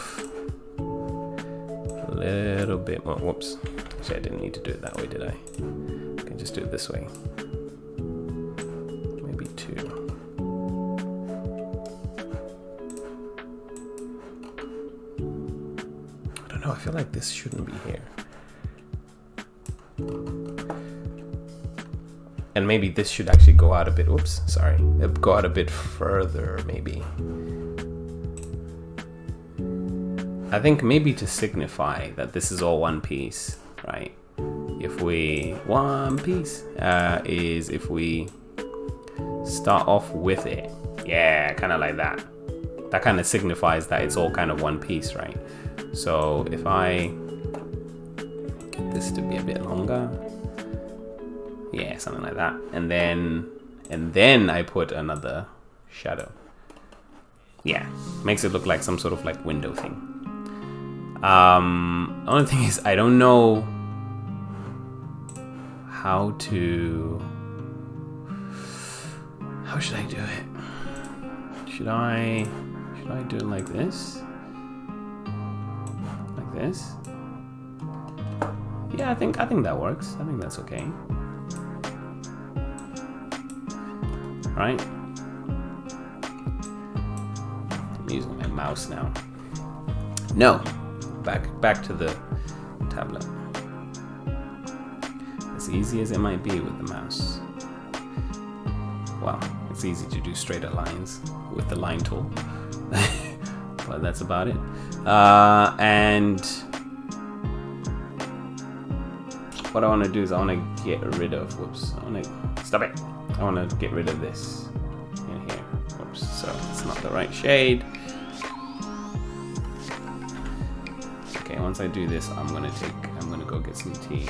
little bit more. Whoops. Actually, I didn't need to do it that way, did I? I can just do it this way. Maybe 2. I don't know. I feel like this shouldn't be here. And maybe this should actually go out a bit. Oops, sorry. Go out a bit further, maybe. I think maybe to signify that this is all one piece, right? If we, one piece, is if we start off with it. Yeah, kind of like that. That kind of signifies that it's all kind of one piece, right? So if I get this to be a bit longer, yeah, something like that. And then I put another shadow. Yeah, makes it look like some sort of like window thing. The only thing is I don't know how should I do it? Should I do it like this? Like this? Yeah, I think that works. I think that's okay. Right? I'm using my mouse now. No. Back to the tablet. As easy as it might be with the mouse. Well, it's easy to do straighter lines with the line tool. But that's about it. And what I want to do is I want to get rid of, stop it. I want to get rid of this in here. Whoops, so it's not the right shade. Okay, once I do this, I'm gonna go get some tea.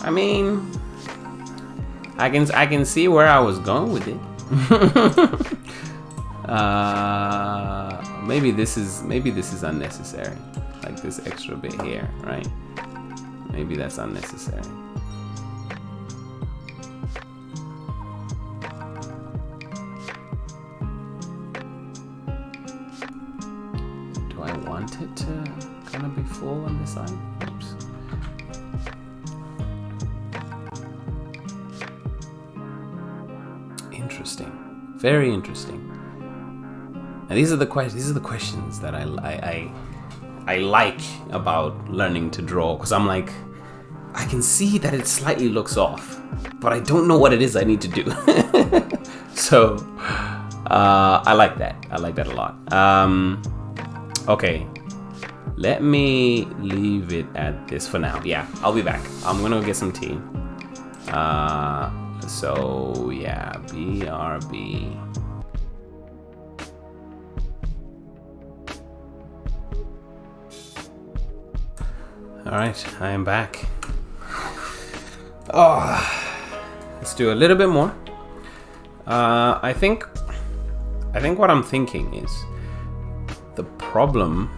I mean, I can see where I was going with it. Maybe this is unnecessary. Like this extra bit here, right? Maybe that's unnecessary. Do I want it to kind of be full on this side? Oops. Interesting. Very interesting. And these are the questions that I like about learning to draw, because I'm like, I can see that it slightly looks off, but I don't know what it is I need to do. So I like that. I like that a lot. Okay, let me leave it at this for now. Yeah, I'll be back. I'm gonna go get some tea. So yeah, BRB. All right, I am back. Oh, let's do a little bit more. I think what I'm thinking is the problem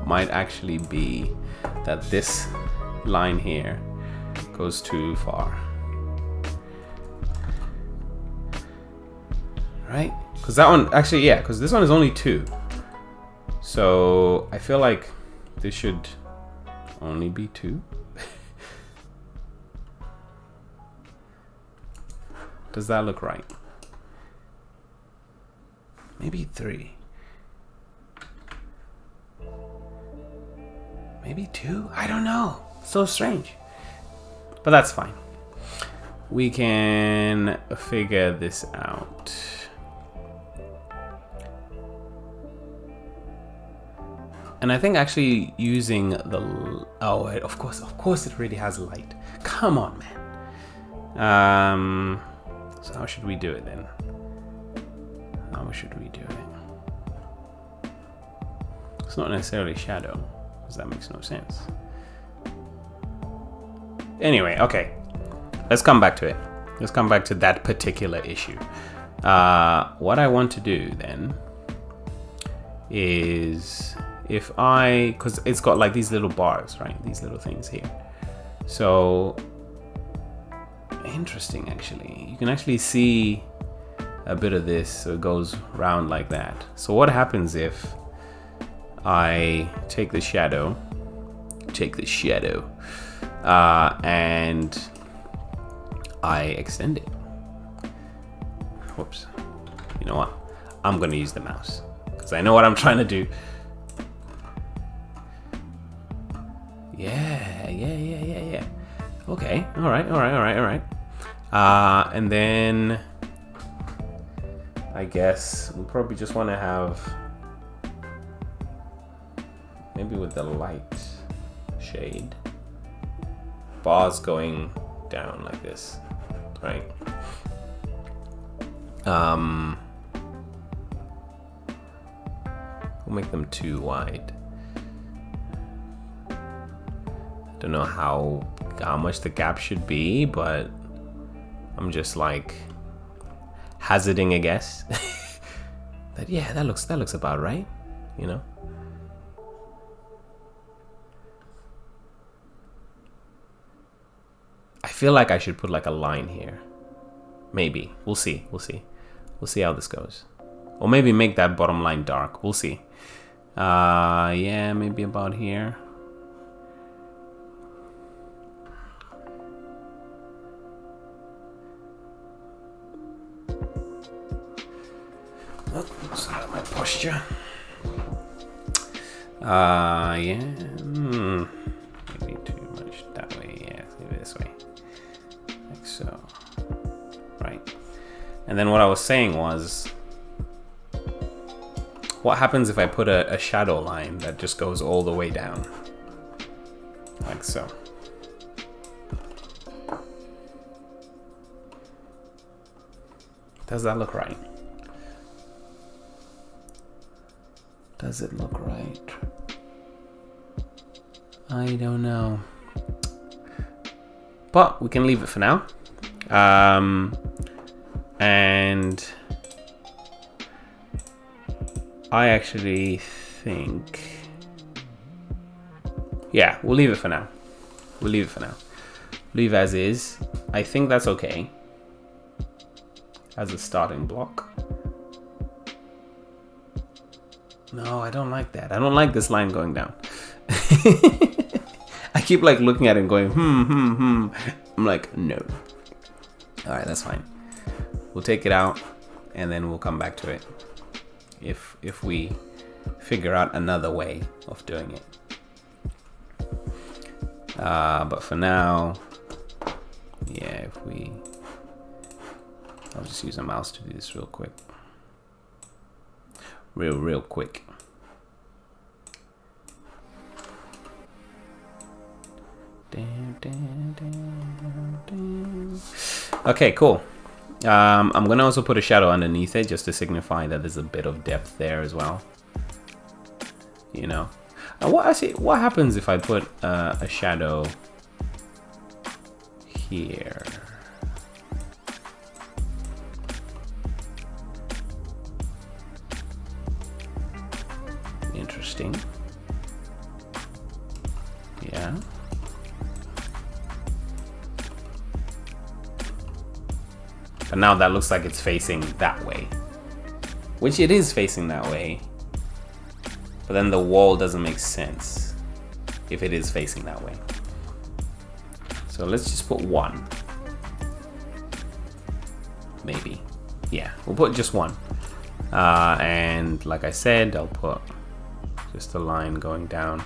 might actually be that this line here goes too far. Right? Because that one, actually, yeah, because this one is only 2. So I feel like this should only be 2. Does that look right? Maybe 3. Maybe 2? I don't know. So strange. But that's fine. We can figure this out. And I think actually using the, of course it already has light. Come on, man. So how should we do it then? How should we do it? It's not necessarily shadow, because that makes no sense. Anyway, okay. Let's come back to it. Let's come back to that particular issue. What I want to do then is, because it's got like these little bars, right? These little things here. So, interesting actually. You can actually see a bit of this so it goes round like that. So what happens if I take the shadow, and I extend it? Whoops. You know what? I'm gonna use the mouse because I know what I'm trying to do. Yeah. Okay. All right. And then I guess we probably just want to have maybe with the light shade bars going down like this, right? We'll make them too wide. Don't know how much the gap should be, but I'm just like hazarding a guess. that looks about right, you know. I feel like I should put like a line here. Maybe. We'll see how this goes. Or maybe make that bottom line dark. We'll see. Yeah, maybe about here. Oh, sorry about my posture. Yeah. Maybe too much that way. Yeah, maybe this way. Like so. Right. And then what I was saying was, what happens if I put a shadow line that just goes all the way down? Like so. Does that look right? Does it look right? I don't know. But we can leave it for now. And I actually think, yeah, we'll leave it for now. Leave as is. I think that's okay as a starting block. No, I don't like that. I don't like this line going down. I keep like looking at it and going, I'm like, no. All right, that's fine. We'll take it out and then we'll come back to it if we figure out another way of doing it. But for now, yeah, I'll just use a mouse to do this real quick. Real quick. Okay, cool. I'm gonna also put a shadow underneath it just to signify that there's a bit of depth there as well. You know, and what happens if I put a shadow here? Interesting. Yeah. But now that looks like it's facing that way. Which it is facing that way. But then the wall doesn't make sense if it is facing that way. So let's just put one. Maybe. Yeah, we'll put just one. And like I said, I'll put just a line going down.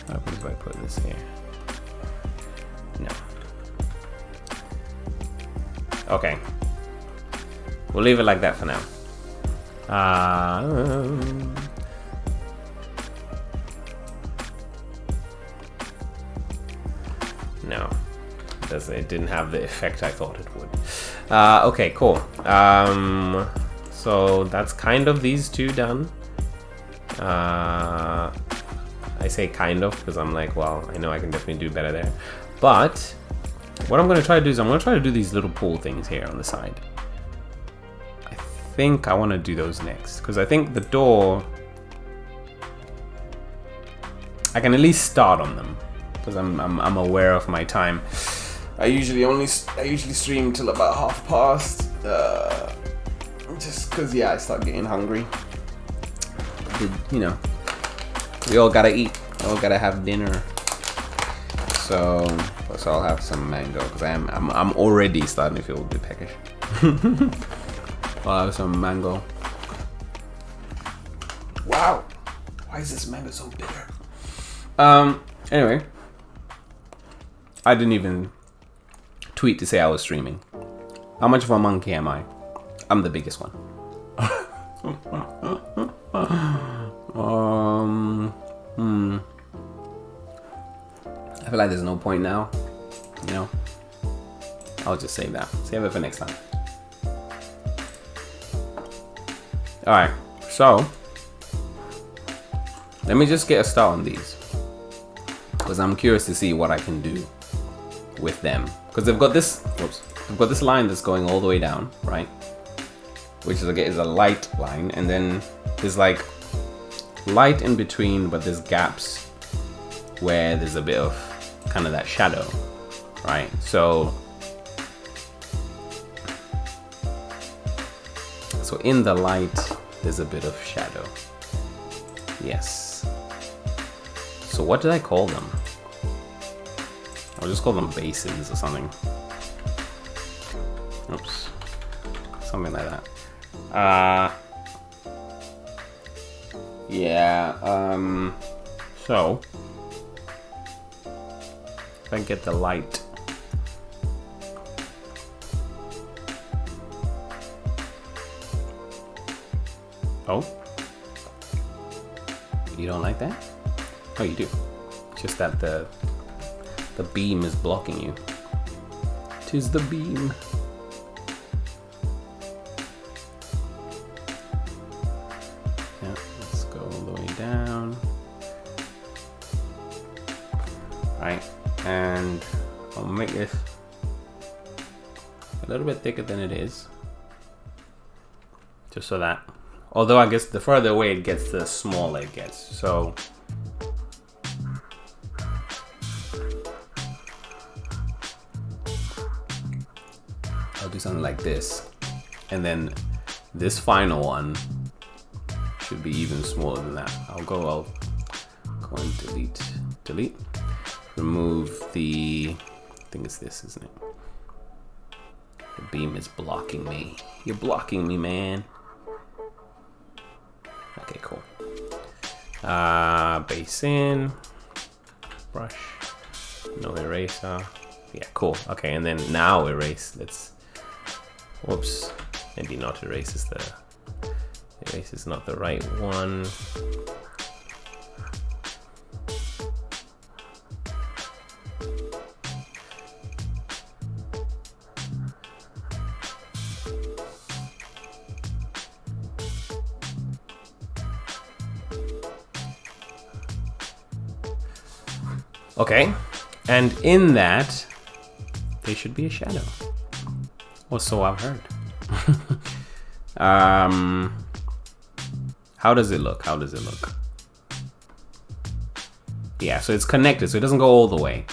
What happens if I put this here? No. Okay. We'll leave it like that for now. No. It didn't have the effect I thought it would. Okay, cool. So that's kind of these two done. I say kind of because I'm like, well, I know I can definitely do better there. But what I'm going to try to do is I'm going to try to do these little pool things here on the side. I think I want to do those next because I think the door, I can at least start on them. because I'm aware of my time. I usually stream till about past. Just because I start getting hungry. You know, we all gotta eat. We all gotta have dinner. So I'll have some mango because I'm already starting to feel a bit peckish. I'll have some mango. Wow, why is this mango so bitter? Anyway, I didn't even tweet to say I was streaming. How much of a monkey am I? I'm the biggest one. I feel like there's no point now. You know, I'll just save that. Save it for next time. All right, so let me just get a start on these because I'm curious to see what I can do with them because they've got this. Whoops, they've got this line that's going all the way down, right? Which is a light line, and then there's like light in between, but there's gaps where there's a bit of kind of that shadow, right? So in the light, there's a bit of shadow. Yes. So what did I call them? I'll just call them basins or something. Oops. Something like that. So if I get the light, oh, you don't like that? Oh, you do. It's just that the beam is blocking you. 'Tis the beam. Down, right, and I'll make this a little bit thicker than it is, just so that, although I guess the further away it gets, the smaller it gets. So I'll do something like this, and then this final one should be even smaller than that. I'll go and delete, remove the, I think it's this, isn't it? The beam is blocking me. You're blocking me, man. Okay, cool. Base in, brush, no eraser. Yeah, cool. Okay, and then now erase. Let's, whoops, maybe not erase is the, erase is not the right one. Okay, and in that, there should be a shadow. Or so I've heard. How does it look? How does it look? Yeah, so it's connected, so it doesn't go all the way.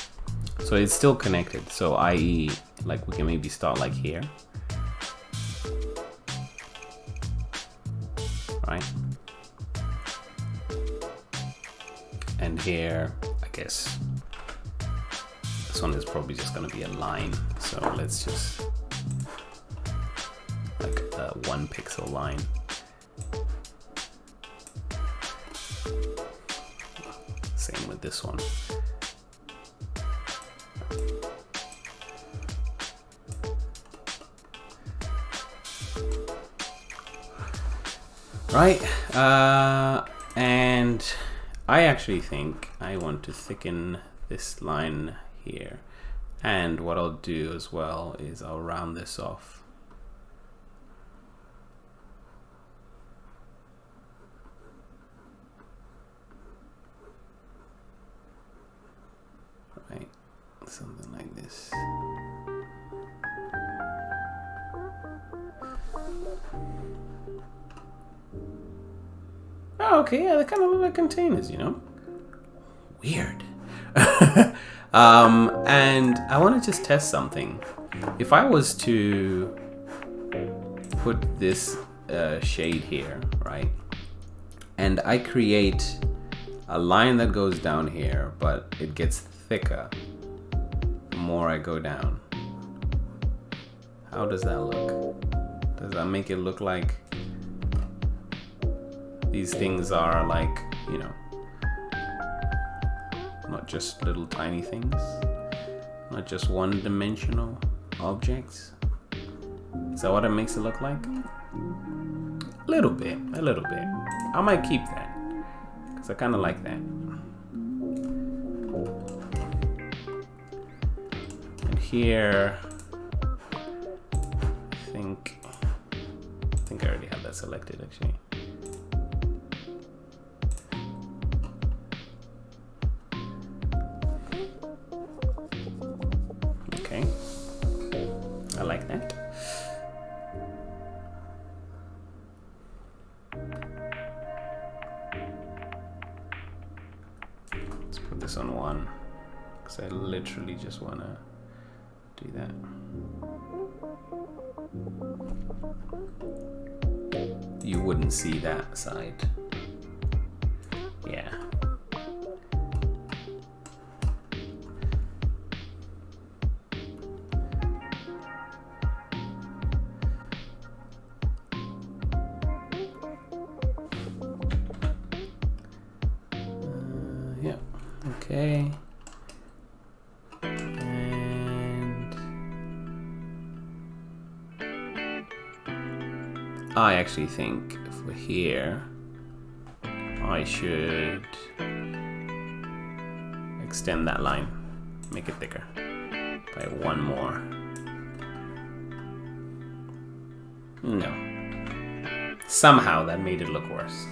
So it's still connected. So i.e., like we can maybe start like here. Right? And here, I guess, this one is probably just gonna be a line. So let's just, like a 1 pixel line. Same with this one. Right, and I actually think I want to thicken this line here. And what I'll do as well is I'll round this off. Right, something like this. Oh, okay, yeah, they kind of look like containers, you know? Weird. And I want to just test something. If I was to put this shade here, right? And I create a line that goes down here, but it gets thicker the more I go down. How does that look? Does that make it look like these things are like, you know, not just little tiny things, not just one-dimensional objects? Is that what it makes it look like? A little bit, a little bit. I might keep that, because I kind of like that. And here, I think I already have that selected, actually. Okay, I like that. Let's put this on 1, because I literally just want to do that. You wouldn't see that side. Yeah. Yeah. Okay. I actually think for here, I should extend that line, make it thicker by 1 more. No. Somehow that made it look worse.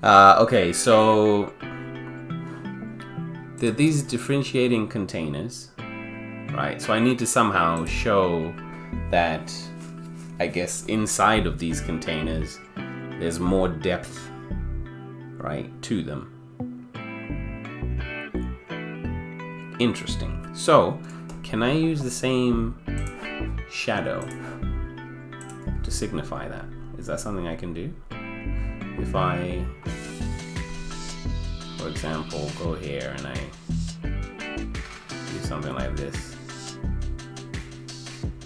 Okay, so these differentiating containers, right? So I need to somehow show that, I guess, inside of these containers, there's more depth, right, to them. Interesting. So, can I use the same shadow to signify that? Is that something I can do? If I, for example, go here and I do something like this,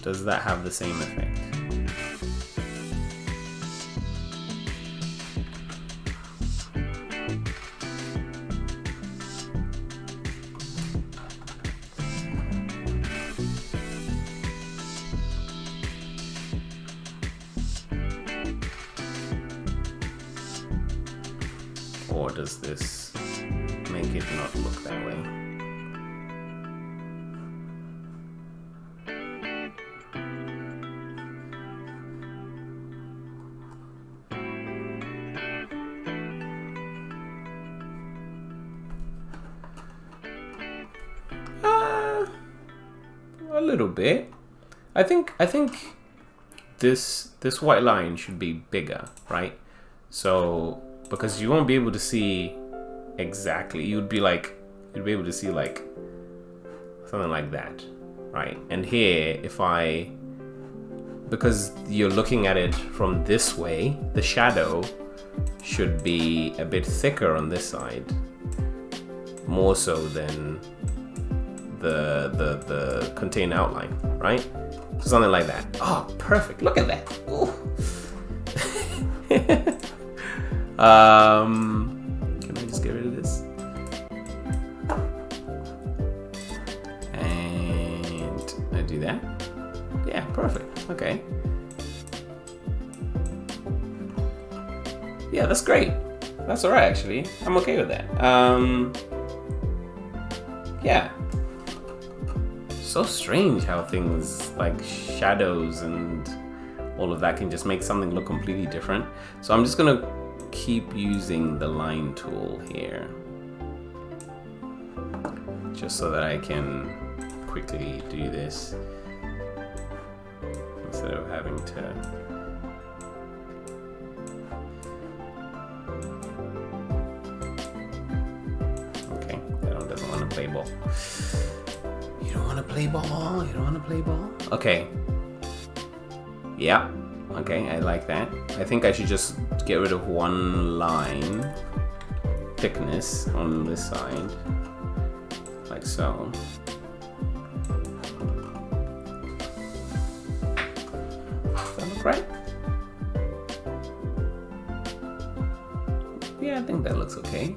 does that have the same effect? Or does this make it not look that way? A little bit. I think this white line should be bigger, right? So, because you won't be able to see exactly, you'd be able to see like something like that, right? And here, because you're looking at it from this way, the shadow should be a bit thicker on this side, more so than the container outline, right? So something like that. Oh, perfect. Look at that. Can I just get rid of this? And I do that. Yeah, perfect. Okay. Yeah, that's great. That's alright, actually. I'm okay with that. Yeah. So strange how things like shadows and all of that can just make something look completely different. So I'm just gonna keep using the line tool here, just so that I can quickly do this instead of having to play ball. You don't want to play ball. You don't want to play ball. Okay. Yeah. Okay, I like that. I think I should just get rid of one line thickness on this side, like so. Does that look right? Yeah, I think that looks okay.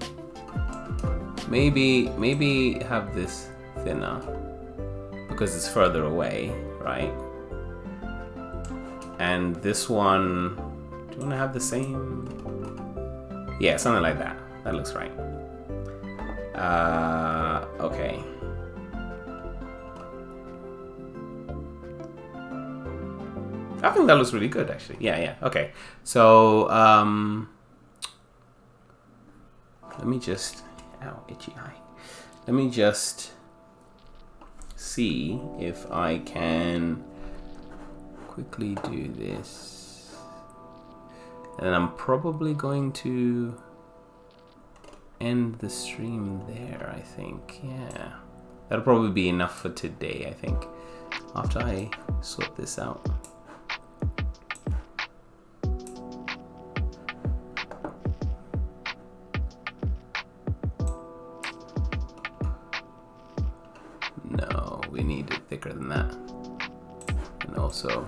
Maybe have this thinner because it's further away, right? And this one, do you want to have the same? Yeah, something like that. That looks right. Okay. I think that looks really good, actually. Yeah. Okay. So, let me just, ow, itchy eye. Let me just see if I can quickly do this. And I'm probably going to end the stream there, I think. Yeah. That'll probably be enough for today, I think. After I sort this out. No, we need it thicker than that. And also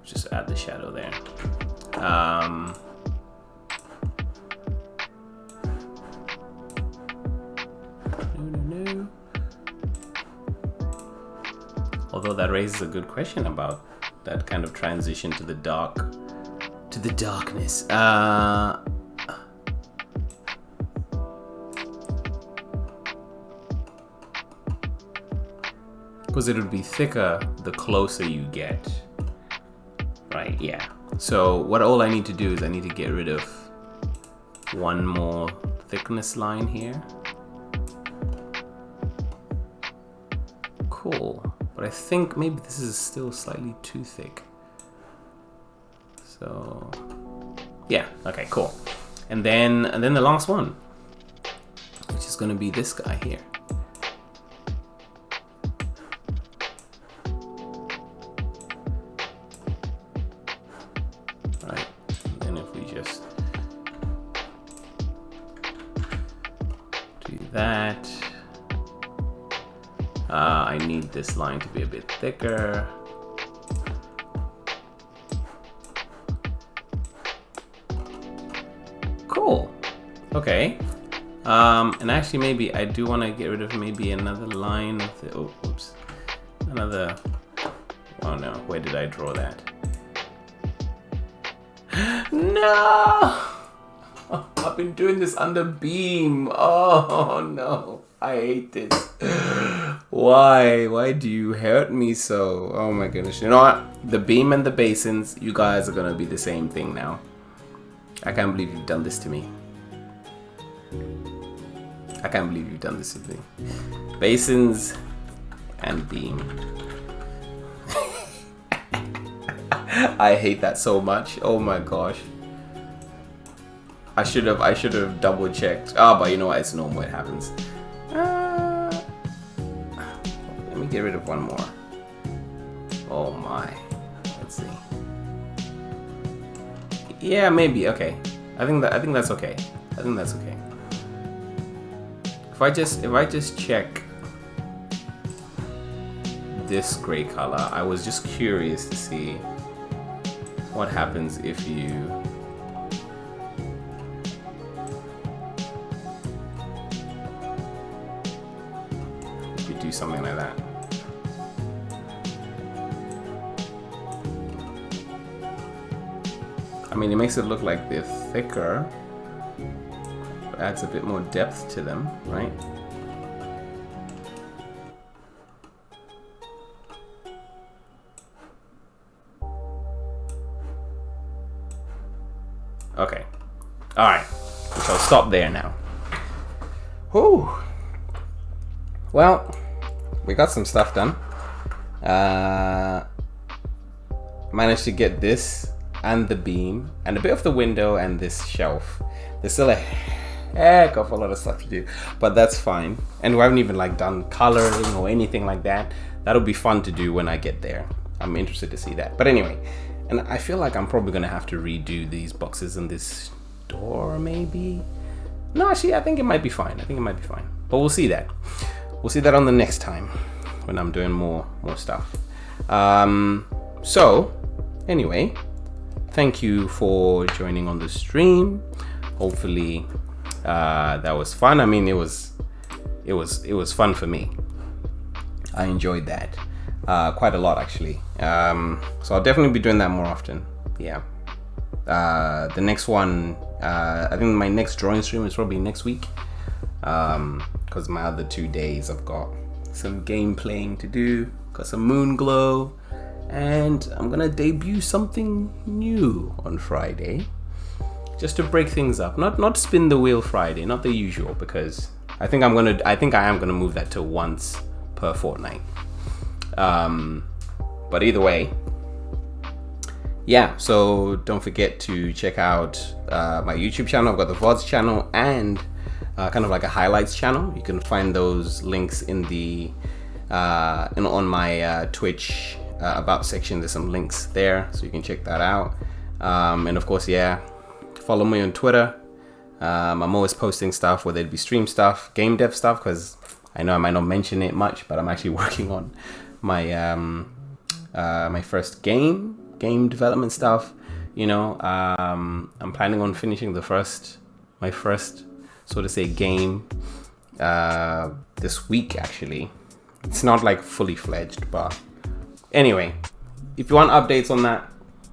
just add the shadow there. No. Although that raises a good question about that kind of transition to the dark, to the darkness. Because it would be thicker the closer you get. Right, yeah. So what all I need to do is I need to get rid of one more thickness line here. Cool. But I think maybe this is still slightly too thick. So yeah, okay, cool. And then the last one, which is gonna be this guy here. That I need this line to be a bit thicker. Cool. Okay. And actually maybe I do want to get rid of maybe another line of the, oh, oops. Another, oh no, where did I draw that? No! Oh, I've been doing this under beam. Oh no, I hate this. Why? Why do you hurt me so? Oh my goodness. You know what? The beam and the basins, you guys are gonna be the same thing now. I can't believe you've done this to me. I can't believe you've done this to me. Basins and beam. I hate that so much. Oh my gosh. I should have double checked. Ah, but you know what? It's normal. It happens. Let me get rid of one more. Oh my. Let's see. Yeah, maybe. Okay. I think that's okay. I think that's okay. If I just check this gray color, I was just curious to see what happens if you do something like that. I mean, it makes it look like they're thicker, but adds a bit more depth to them, right? Okay. All right. We shall stop there now. Whew. Well, we got some stuff done. Managed to get this and the beam and a bit of the window and this shelf. There's still a heck of a lot of stuff to do, but that's fine. And we haven't even like done coloring or anything like that. That'll be fun to do when I get there. I'm interested to see that. But anyway, and I feel like I'm probably gonna have to redo these boxes in this door, maybe. No, actually, I think it might be fine. But we'll see that. We'll see that on the next time when I'm doing more stuff. So anyway, thank you for joining on the stream. Hopefully that was fun. I mean, it was fun for me. I enjoyed that quite a lot, actually. So I'll definitely be doing that more often. Yeah. The next one, I think my next drawing stream is probably next week, because my other 2 days I've got some game playing to do, got some moon glow, and I'm gonna debut something new on Friday, just to break things up. Not spin the wheel Friday, not the usual, because I think I am gonna move that to once per fortnight. But either way, yeah, so don't forget to check out my YouTube channel. I've got the VODs channel and kind of like a highlights channel. You can find those links in the on my Twitch about section. There's some links there, so you can check that out. And of course, yeah, follow me on Twitter. I'm always posting stuff, whether it be stream stuff, game dev stuff, because I know I might not mention it much, but I'm actually working on my my first game development stuff. You know, I'm planning on finishing my first, so to say, game this week. Actually, it's not like fully fledged, but anyway, if you want updates on that,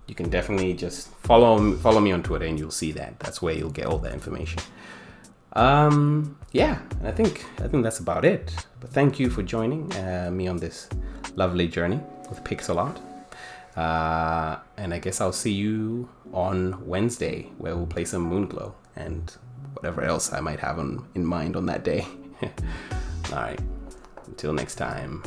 you can definitely just follow me on Twitter, and you'll see that. That's where you'll get all that information. Yeah, and I think that's about it. But thank you for joining me on this lovely journey with pixel art. And I guess I'll see you on Wednesday, where we'll play some Moonglow and whatever else I might have in mind on that day. All right, until next time.